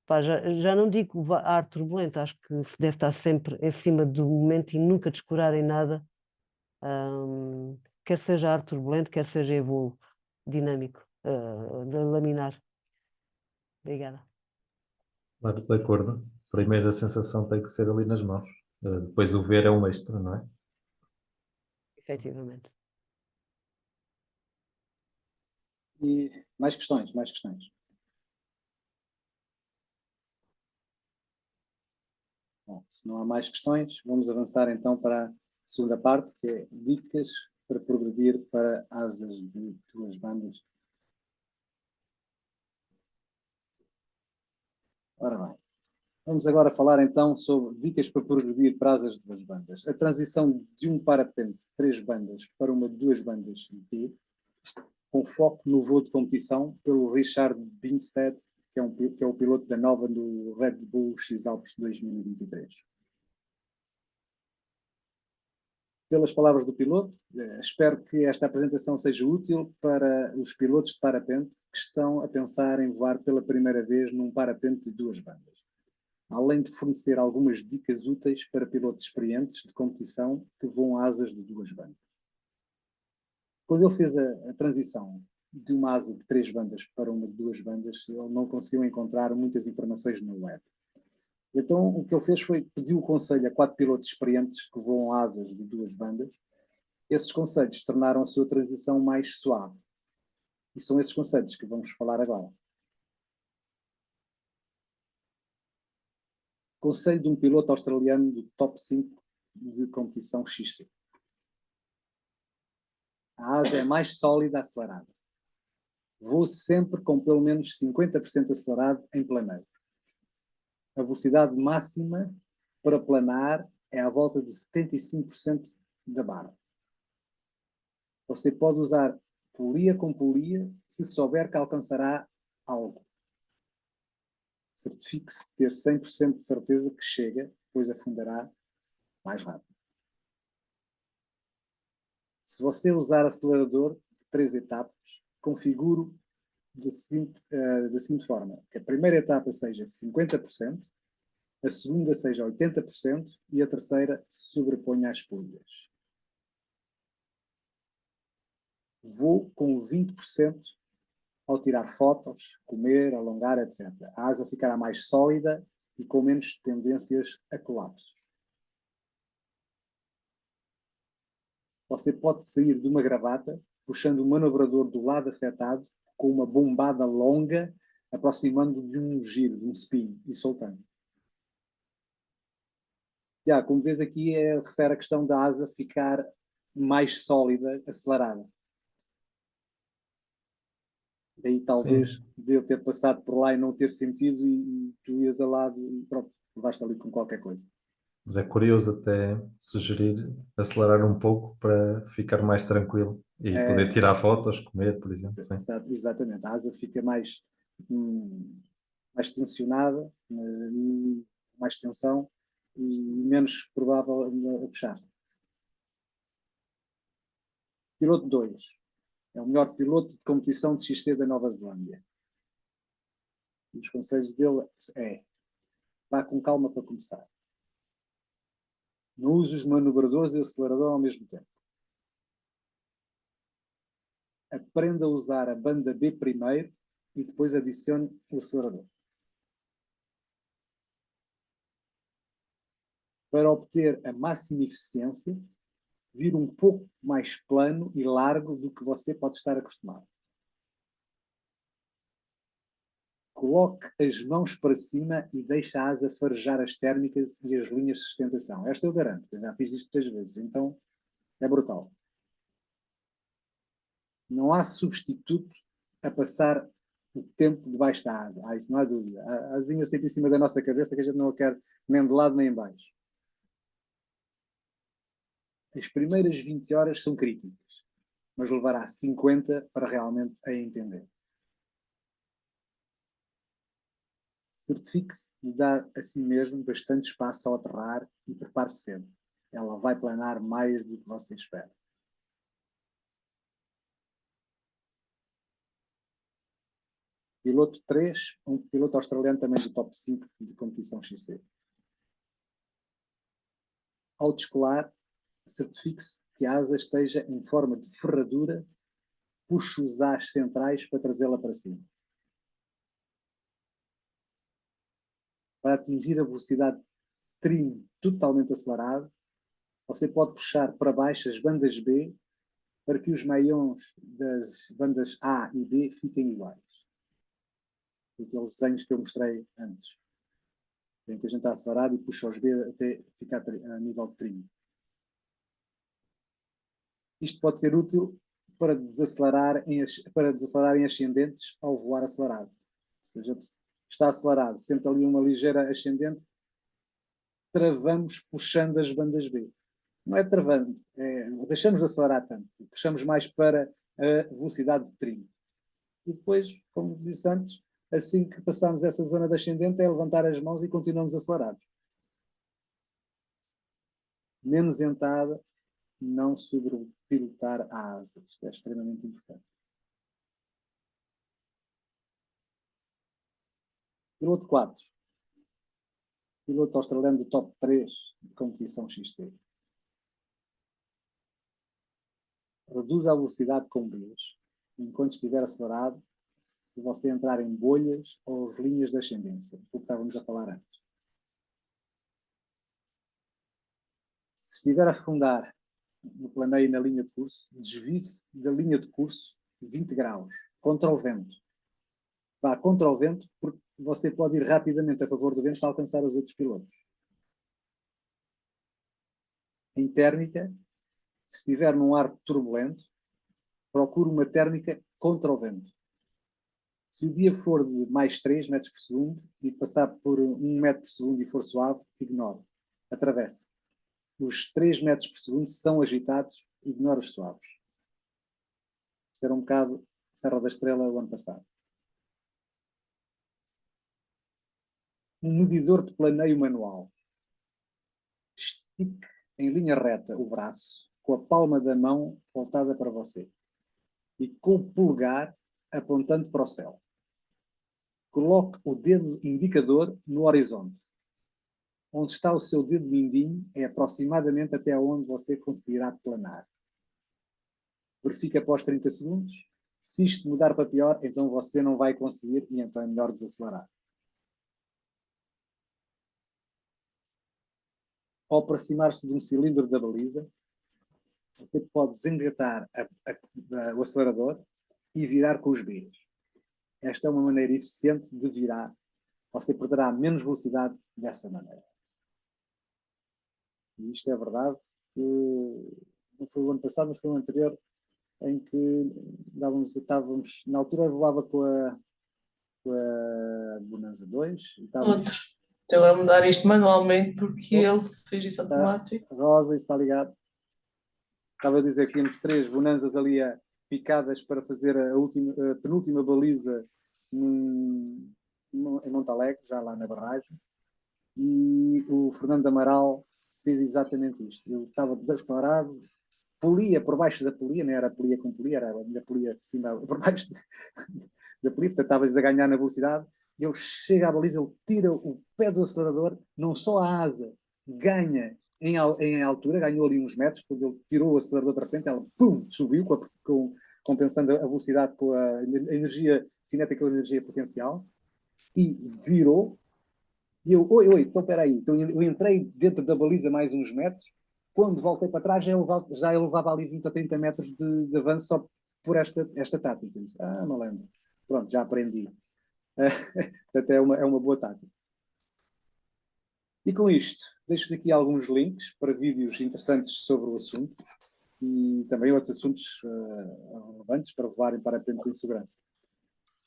Pá, já não digo ar turbulento, acho que se deve estar sempre em cima do momento e nunca descurarem nada, quer seja ar turbulento, quer seja em voo dinâmico, laminar. Obrigada. Claro, de acordo. Primeiro a sensação tem que ser ali nas mãos. Depois o ver é um extra, não é? Efetivamente. E mais questões, mais questões. Bom, se não há mais questões, vamos avançar então para a segunda parte, que é dicas para progredir para asas de 2 bandas. Ora bem, Vamos agora falar então sobre dicas para progredir para asas de duas bandas. A transição de um parapente de 3 bandas para uma de 2 bandas D, com foco no voo de competição, pelo Richard Binstead, que é o piloto da nova do Red Bull X-Alpes 2023. Pelas palavras do piloto, espero que esta apresentação seja útil para os pilotos de parapente que estão a pensar em voar pela primeira vez num parapente de 2 bandas, além de fornecer algumas dicas úteis para pilotos experientes de competição que voam asas de 2 bandas. Quando ele fez a transição de uma asa de 3 bandas para uma de 2 bandas, ele não conseguiu encontrar muitas informações no web. Então, o que ele fez foi pedir o conselho a 4 pilotos experientes que voam asas de 2 bandas. Esses conselhos tornaram a sua transição mais suave. E são esses conselhos que vamos falar agora. Conselho de um piloto australiano do top 5 de competição XC. A asa é mais sólida acelerada. Voe sempre com pelo menos 50% acelerado em planeio. A velocidade máxima para planar é à volta de 75% da barra. Você pode usar polia com polia se souber que alcançará algo. Certifique-se de ter 100% de certeza que chega, pois afundará mais rápido. Se você usar acelerador de 3 etapas, configure da seguinte forma: que a primeira etapa seja 50%, a segunda seja 80% e a terceira sobreponha as polias. Vou com 20% ao tirar fotos, comer, alongar, etc. A asa ficará mais sólida e com menos tendências a colapsos. Você pode sair de uma gravata puxando o manobrador do lado afetado com uma bombada longa, aproximando de um giro, de um spin, e soltando. Já, como vês aqui, refere a questão da asa ficar mais sólida, acelerada. Daí talvez de eu ter passado por lá e não ter sentido e tu ias ao lado e pronto, levaste ali com qualquer coisa. Mas é curioso até sugerir acelerar um pouco para ficar mais tranquilo e poder tirar fotos, comer, por exemplo. Sim. Exatamente, a asa fica mais tensionada, mais tensão e menos provável a fechar. Piloto 2. É o melhor piloto de competição de XC da Nova Zelândia. Um dos conselhos dele é: vá com calma para começar. Não use os manobradores e o acelerador ao mesmo tempo. Aprenda a usar a banda B primeiro e depois adicione o acelerador. Para obter a máxima eficiência, vir um pouco mais plano e largo do que você pode estar acostumado. Coloque as mãos para cima e deixe a asa farejar as térmicas e as linhas de sustentação. Esta eu garanto, eu já fiz isto 3 vezes, então é brutal. Não há substituto a passar o tempo debaixo da asa. Isso não há dúvida. A asinha sempre em cima da nossa cabeça que a gente não a quer nem de lado nem em baixo. As primeiras 20 horas são críticas, mas levará 50 para realmente a entender. Certifique-se de dar a si mesmo bastante espaço ao aterrar e prepare-se cedo. Ela vai planar mais do que você espera. Piloto 3, um piloto australiano também do top 5 de competição XC. Ao descolar, certifique-se que a asa esteja em forma de ferradura, puxe os ás centrais para trazê-la para cima. Para atingir a velocidade trim totalmente acelerado, você pode puxar para baixo as bandas B para que os meiões das bandas A e B fiquem iguais. Aqueles desenhos que eu mostrei antes. Em que a gente está acelerado e puxa os B até ficar a nível de trim. Isto pode ser útil para desacelerar em ascendentes ao voar acelerado. Ou seja, está acelerado, sente ali uma ligeira ascendente, travamos puxando as bandas B. Não é travando, deixamos de acelerar tanto, puxamos mais para a velocidade de trim. E depois, como disse antes, assim que passamos essa zona de ascendente, é levantar as mãos e continuamos acelerados. Menos entrada, não sobrepilotar a asa. Isto é extremamente importante. Piloto 4. Piloto australiano do top 3 de competição XC. Reduz a velocidade com Bs, enquanto estiver acelerado, se você entrar em bolhas ou linhas de ascendência, o que estávamos a falar antes. Se estiver a afundar no planeio na linha de curso, desvie-se da linha de curso 20 graus, contra o vento. Vá contra o vento, porque você pode ir rapidamente a favor do vento para alcançar os outros pilotos. Em térmica, se estiver num ar turbulento, procure uma térmica contra o vento. Se o dia for de mais 3 metros por segundo e passar por 1 metro por segundo e for suave, ignore. Atravesse. Os 3 metros por segundo são agitados, ignore os suaves. Isto era um bocado Serra da Estrela o ano passado. Um medidor de planeio manual. Estique em linha reta o braço, com a palma da mão voltada para você e com o polegar apontando para o céu. Coloque o dedo indicador no horizonte. Onde está o seu dedo mindinho é aproximadamente até onde você conseguirá planar. Verifique após 30 segundos. Se isto mudar para pior, então você não vai conseguir e então é melhor desacelerar. Ao aproximar-se de um cilindro da baliza, você pode desengatar o acelerador e virar com os Bs. Esta é uma maneira eficiente de virar. Você perderá menos velocidade dessa maneira. E isto é verdade. Não foi o ano passado, mas foi o anterior, em que estávamos na altura, eu voava com a Bonanza 2. E estávamos, Estou a mudar isto manualmente porque ele fez isso automático. Rosa, isso está ligado. Estava a dizer que tínhamos 3 Bonanzas ali picadas para fazer a penúltima baliza em Montalegre, já lá na barragem. E o Fernando Amaral fez exatamente isto. Eu estava desacelerado, polia por baixo da polia, não era polia com polia, era a polia de cima, por baixo da polia, portanto estava-lhes a ganhar na velocidade. E ele chega à baliza, ele tira o pé do acelerador, não só a asa ganha em altura, ganhou ali uns metros, quando ele tirou o acelerador de repente, ela pum, subiu, compensando a velocidade com a energia cinética com a energia potencial, e virou. E eu, oi, então espera aí. Então eu entrei dentro da baliza mais uns metros, quando voltei para trás já levava ali 20 a 30 metros de avanço só por esta tática. Eu disse, não lembro. Pronto, já aprendi. Portanto, é uma boa tática. E com isto, deixo-vos aqui alguns links para vídeos interessantes sobre o assunto e também outros assuntos relevantes para levarem para apenas em segurança.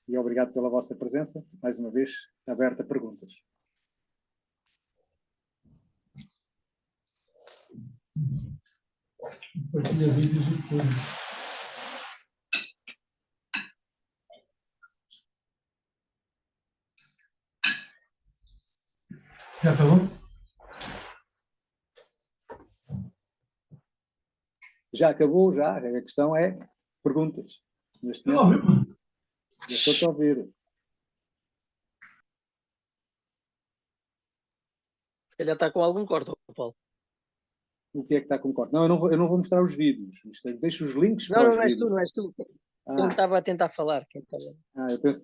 E obrigado pela vossa presença. Mais uma vez, aberta a perguntas. Partilha vídeos e tudo. Já acabou? Já acabou, já. A questão é perguntas. Neste momento, já estou a ouvir. Se calhar está com algum corte, Paulo. O que é que está com corte? Não, eu não vou mostrar os vídeos. Deixo os links Não, para os não és vídeos. tu, não és tu. Quem estava a tentar falar.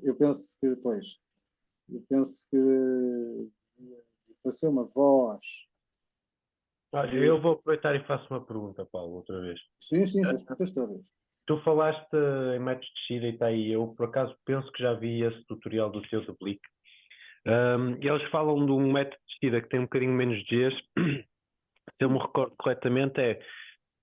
Eu penso que depois. Eu penso que passou uma voz. Olha, eu vou aproveitar e faço uma pergunta, Paulo, outra vez. Sim, as perguntas todas. Tu falaste em métodos de descida e está aí. Eu, por acaso, penso que já vi esse tutorial do teu do Blick. Eles falam de um método de descida que tem um bocadinho menos Gs. Se eu me recordo corretamente, é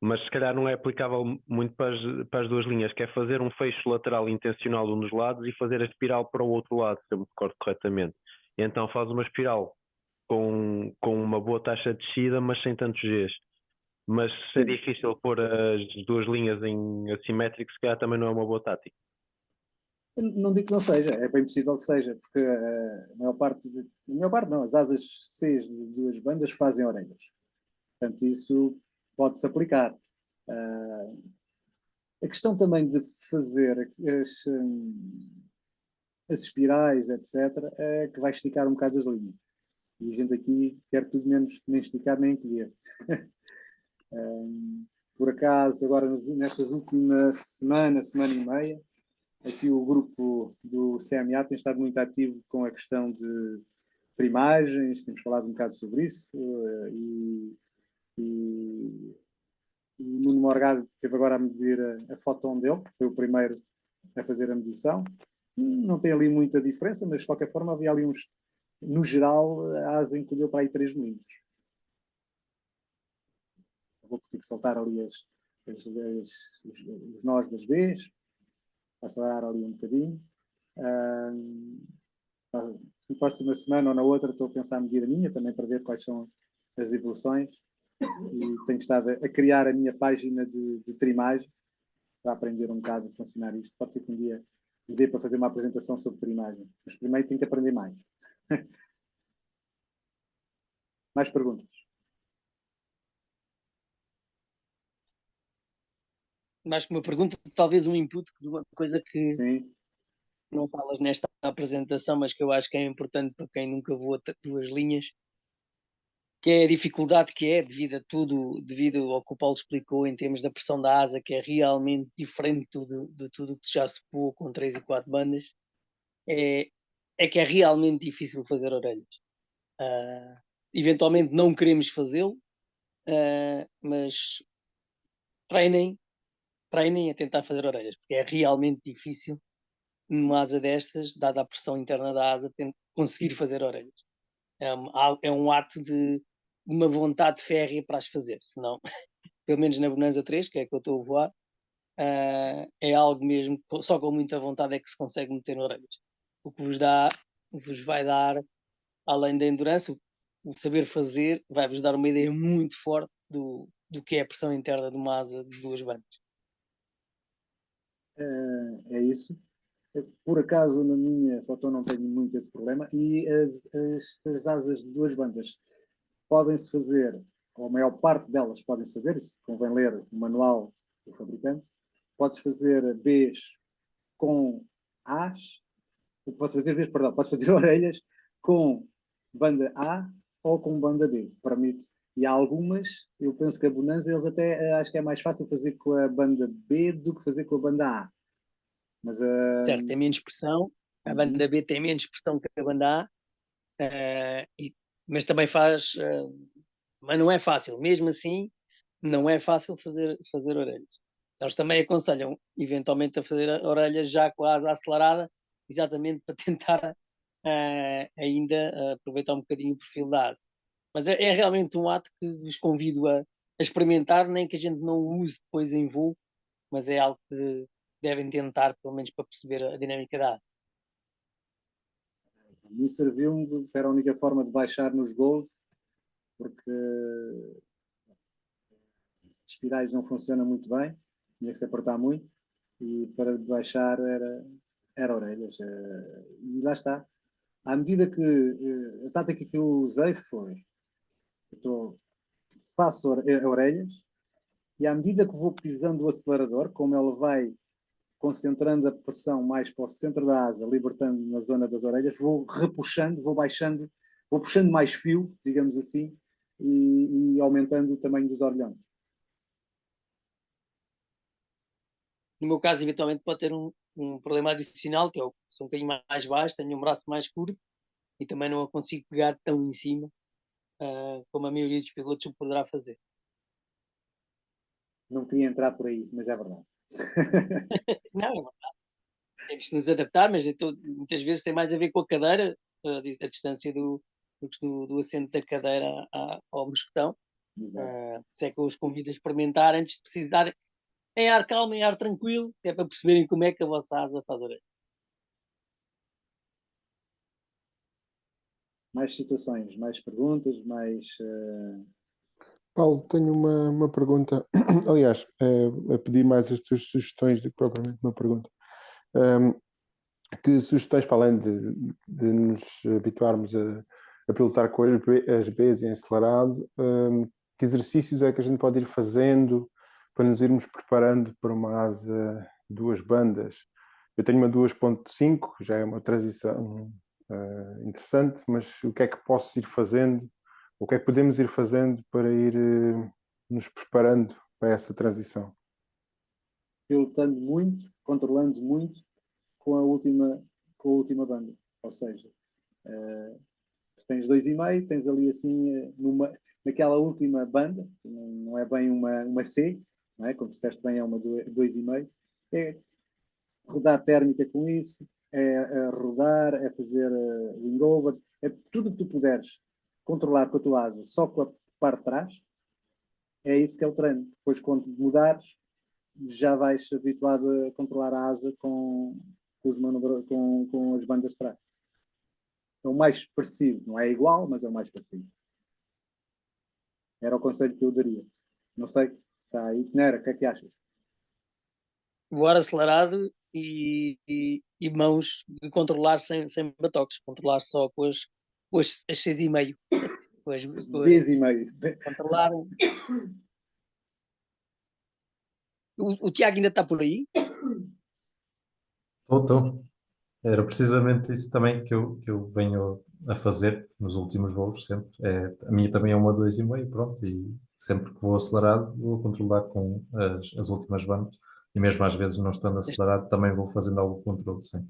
mas se calhar não é aplicável muito para as duas linhas, que é fazer um fecho lateral intencional de um dos lados e fazer a espiral para o outro lado, se eu me recordo corretamente. E então faz uma espiral com uma boa taxa de descida, mas sem tantos Gs. Mas se é Sim. difícil pôr as duas linhas em assimétrico, se calhar também não é uma boa tática. Não digo que não seja, é bem possível que seja, porque a maior parte, não, as asas C de duas bandas fazem orelhas. Portanto, isso pode-se aplicar. A questão também de fazer as espirais, etc., é que vai esticar um bocado as linhas. E a gente aqui quer tudo menos nem esticar nem encolher. Por acaso, agora nestas últimas semana e meia, aqui o grupo do CMA tem estado muito ativo com a questão de trimagens, temos falado um bocado sobre isso, e o Nuno Morgado esteve agora a medir a foton dele, foi o primeiro a fazer a medição. Não tem ali muita diferença, mas de qualquer forma havia ali uns. No geral, a asa encolheu para aí 3 milímetros. Vou ter que soltar ali os nós das Bs, acelerar ali um bocadinho. Na próxima semana ou na outra estou a pensar a medir a minha, também para ver quais são as evoluções. E tenho estado a criar a minha página de trimagem para aprender um bocado a funcionar isto. Pode ser que um dia me dê para fazer uma apresentação sobre trimagem, mas primeiro tenho que aprender mais. Mais perguntas? Mais que uma pergunta, talvez um input de uma coisa que Sim. não falas nesta apresentação, mas que eu acho que é importante para quem nunca voa duas linhas, que é a dificuldade que é devido ao que o Paulo explicou em termos da pressão da asa, que é realmente diferente de tudo que já se voou com 3 e 4 bandas, é que é realmente difícil fazer orelhas. Eventualmente não queremos fazê-lo, mas treinem a tentar fazer orelhas, porque é realmente difícil numa asa destas, dada a pressão interna da asa, conseguir fazer orelhas. É um ato de uma vontade férrea para as fazer, senão, pelo menos na Bonanza 3, que é que eu estou a voar, é algo mesmo, só com muita vontade é que se consegue meter orelhas. O que vos vai dar, além da endurance, o saber fazer, vai-vos dar uma ideia muito forte do que é a pressão interna de uma asa de duas bandas. É isso. Por acaso, na minha foto não tenho muito esse problema. E as asas de duas bandas podem-se fazer, ou a maior parte delas podem-se fazer, isso convém ler o manual do fabricante. Podes fazer Bs com As, podes fazer Bs, perdão, podes fazer orelhas com banda A ou com banda B, permite. E há algumas, eu penso que a Bonanza, eles até acho que é mais fácil fazer com a banda B do que fazer com a banda A. Mas, Certo, tem menos pressão, a banda B tem menos pressão que a banda A, mas também faz, mas não é fácil, mesmo assim, não é fácil fazer orelhas. Eles também aconselham, eventualmente, a fazer orelhas já com a asa acelerada, exatamente para tentar ainda aproveitar um bocadinho o perfil da asa. Mas é realmente um ato que vos convido a experimentar, nem que a gente não o use depois em voo, mas é algo que devem tentar, pelo menos para perceber a dinâmica da asa. me serviu-me, era a única forma de baixar nos Golf, porque as espirais não funcionam muito bem, tinha que se apertar muito, e para baixar era orelhas. E lá está. À medida que a tática que eu usei foi, faço orelhas, e à medida que vou pisando o acelerador, como ele vai concentrando a pressão mais para o centro da asa, libertando na zona das orelhas, vou repuxando, vou baixando, vou puxando mais fio, digamos assim, e aumentando o tamanho dos orelhões. No meu caso, eventualmente pode ter um problema adicional, que é sou um bocadinho mais baixo, tenho um braço mais curto e também não a consigo pegar tão em cima como a maioria dos pilotos o poderá fazer. Não queria entrar por aí, mas é verdade. Não, é verdade. Temos que nos adaptar, mas muitas vezes tem mais a ver com a cadeira, a distância do assento da cadeira ao mosquetão, Exato. Se é que eu os convido a experimentar antes de precisar, em ar calmo, em ar tranquilo, que é para perceberem como é que a vossa asa faz orelha. Mais situações, mais perguntas, mais. Paulo, tenho uma pergunta. Aliás, a pedir mais as tuas sugestões do que propriamente uma pergunta. Que sugestões, para além de nos habituarmos a pilotar com as Bs em acelerado, que exercícios é que a gente pode ir fazendo para nos irmos preparando para uma asa duas bandas? Eu tenho uma 2.5, já é uma transição interessante, mas o que é que posso ir fazendo? O que é que podemos ir fazendo para ir nos preparando para essa transição? Pilotando muito, controlando muito com a última banda. Ou seja, tu tens 2,5, tens ali assim, naquela última banda, não é bem uma C, não é? Como disseste bem, é uma 2,5. É rodar térmica com isso, é rodar, é fazer wing-overs, é tudo que tu puderes controlar com a tua asa só com a parte de trás, é isso que é o treino. Depois, quando mudares, já vais habituado a controlar a asa com as bandas de trás. É o mais parecido, não é igual, mas é o mais parecido. Era o conselho que eu daria. Não sei, sai. Nera, o que é que achas? Voar acelerado e mãos de controlar sem batoques, controlar só com as 6,5. Bs e meio. Controlar. O Tiago ainda está por aí? Estou. Era precisamente isso também que eu venho a fazer nos últimos voos, sempre. A minha também é uma 2,5, pronto, e sempre que vou acelerado, vou controlar com as últimas bandas, e mesmo às vezes não estando acelerado, também vou fazendo algum controle, sim.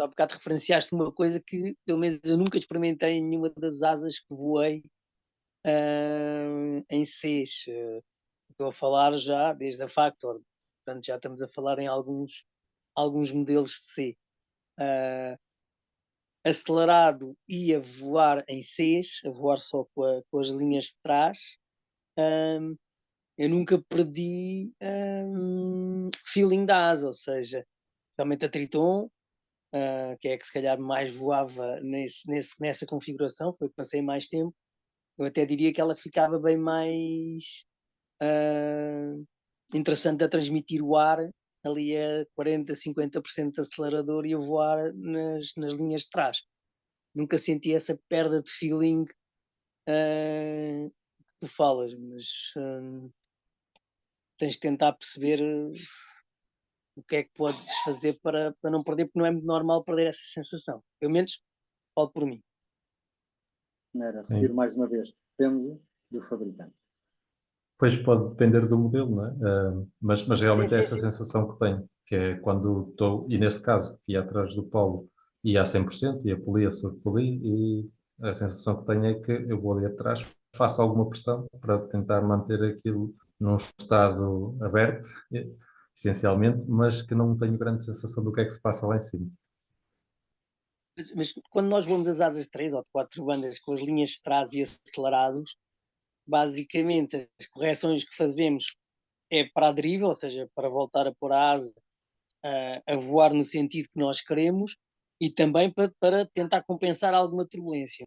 Há bocado referenciaste uma coisa que, pelo menos, eu nunca experimentei em nenhuma das asas que voei em Cs. Estou a falar já desde a Factor, portanto já estamos a falar em alguns modelos de C. Acelerado e a voar em Cs, a voar só com as linhas de trás, eu nunca perdi feeling da asa, ou seja, realmente a Triton, que é que se calhar mais voava nessa configuração, foi que passei mais tempo, eu até diria que ela ficava bem mais interessante a transmitir o ar ali a 40, 50% de acelerador e a voar nas linhas de trás. Nunca senti essa perda de feeling que tu falas, mas tens de tentar perceber o que é que podes fazer para não perder, porque não é muito normal perder essa sensação. Pelo menos falo por mim. Nera, refiro mais uma vez, depende do fabricante. Pois pode depender do modelo, não é? Mas realmente é Sim, essa sensação que tenho, que é quando estou, e nesse caso, ia atrás do Paulo, ia a 100%, ia polia sobre polia, e a sensação que tenho é que eu vou ali atrás, faço alguma pressão para tentar manter aquilo num estado aberto, essencialmente, mas que não tenho grande sensação do que é que se passa lá em cima. Mas quando nós vamos às asas de 3 ou de 4 bandas com as linhas de trás e acelerados, basicamente as correções que fazemos é para a deriva, ou seja, para voltar a pôr a asa a voar no sentido que nós queremos e também para tentar compensar alguma turbulência.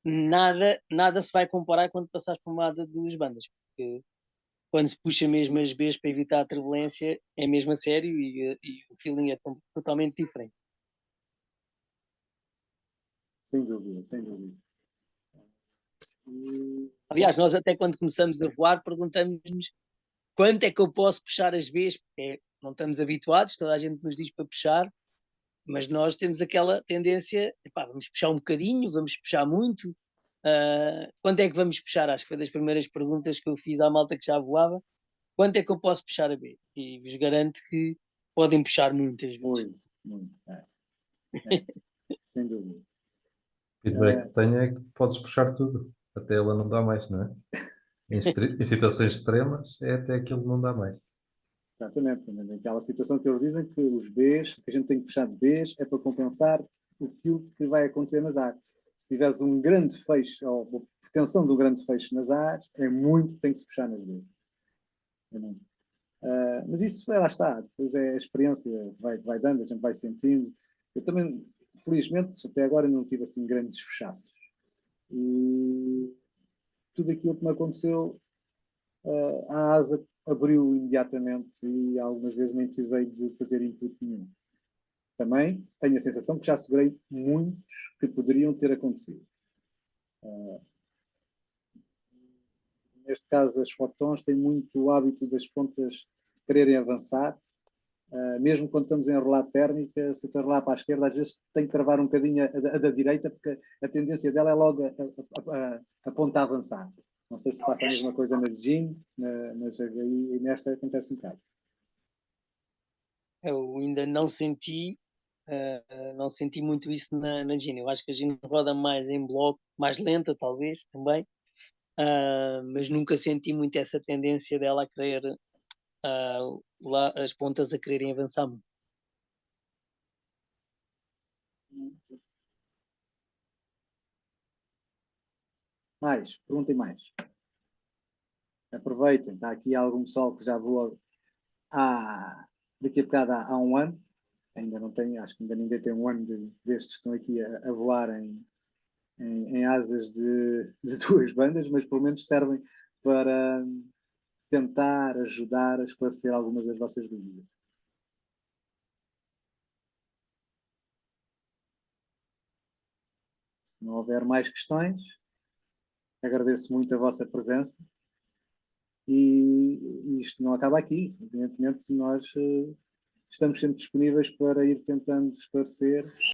Nada se vai comparar quando passares por uma de duas bandas, porque quando se puxa mesmo as Bs para evitar a turbulência é mesmo a sério e o feeling é totalmente diferente. Sem dúvida, sem dúvida. Aliás, nós até quando começamos a voar perguntamos-nos quanto é que eu posso puxar as Bs, porque não estamos habituados, toda a gente nos diz para puxar, mas nós temos aquela tendência, epá, vamos puxar um bocadinho, vamos puxar muito. Quanto é que vamos puxar? Acho que foi das primeiras perguntas que eu fiz à malta que já voava. Quanto é que eu posso puxar a B? E vos garanto que podem puxar muitas vezes. Muito, muito. Sem dúvida. O feedback que tenho é que podes puxar tudo, até ela não dá mais, não é? Em situações extremas, é até aquilo que não dá mais. Exatamente. Naquela situação que eles dizem que os Bs, que a gente tem que puxar de Bs, é para compensar aquilo que vai acontecer nas águas. se tiveres um grande feixe, ou pretensão de um grande feixe nas A's, é muito que tem que se puxar nas B's. É muito. Mas isso, lá está, depois é a experiência que vai dando, a gente vai sentindo. Eu também, felizmente, até agora não tive assim grandes fechaços. E tudo aquilo que me aconteceu, a asa abriu imediatamente e algumas vezes nem precisei de fazer input nenhum. Também tenho a sensação que já segurei muitos que poderiam ter acontecido. Neste caso, as fotons têm muito o hábito das pontas quererem avançar. Mesmo quando estamos em enrolar térmica, se eu estou a enrolar para a esquerda, às vezes tenho que travar um bocadinho a da direita, porque a tendência dela é logo a ponta a avançar. Não sei se passa a mesma coisa na Jean, na GHI, e nesta acontece um bocado. Eu ainda não senti muito isso na Gina. Eu acho que a Gina roda mais em bloco, mais lenta talvez também, mas nunca senti muito essa tendência dela a querer lá as pontas a quererem avançar muito. Perguntem mais. Aproveitem, está aqui algum pessoal que já voa daqui a bocado há um ano. Ainda não tem, acho que ainda ninguém tem um ano destes que estão aqui a voar em asas de duas bandas, mas pelo menos servem para tentar ajudar a esclarecer algumas das vossas dúvidas. Se não houver mais questões, agradeço muito a vossa presença e isto não acaba aqui. Evidentemente, nós estamos sempre disponíveis para ir tentando esclarecer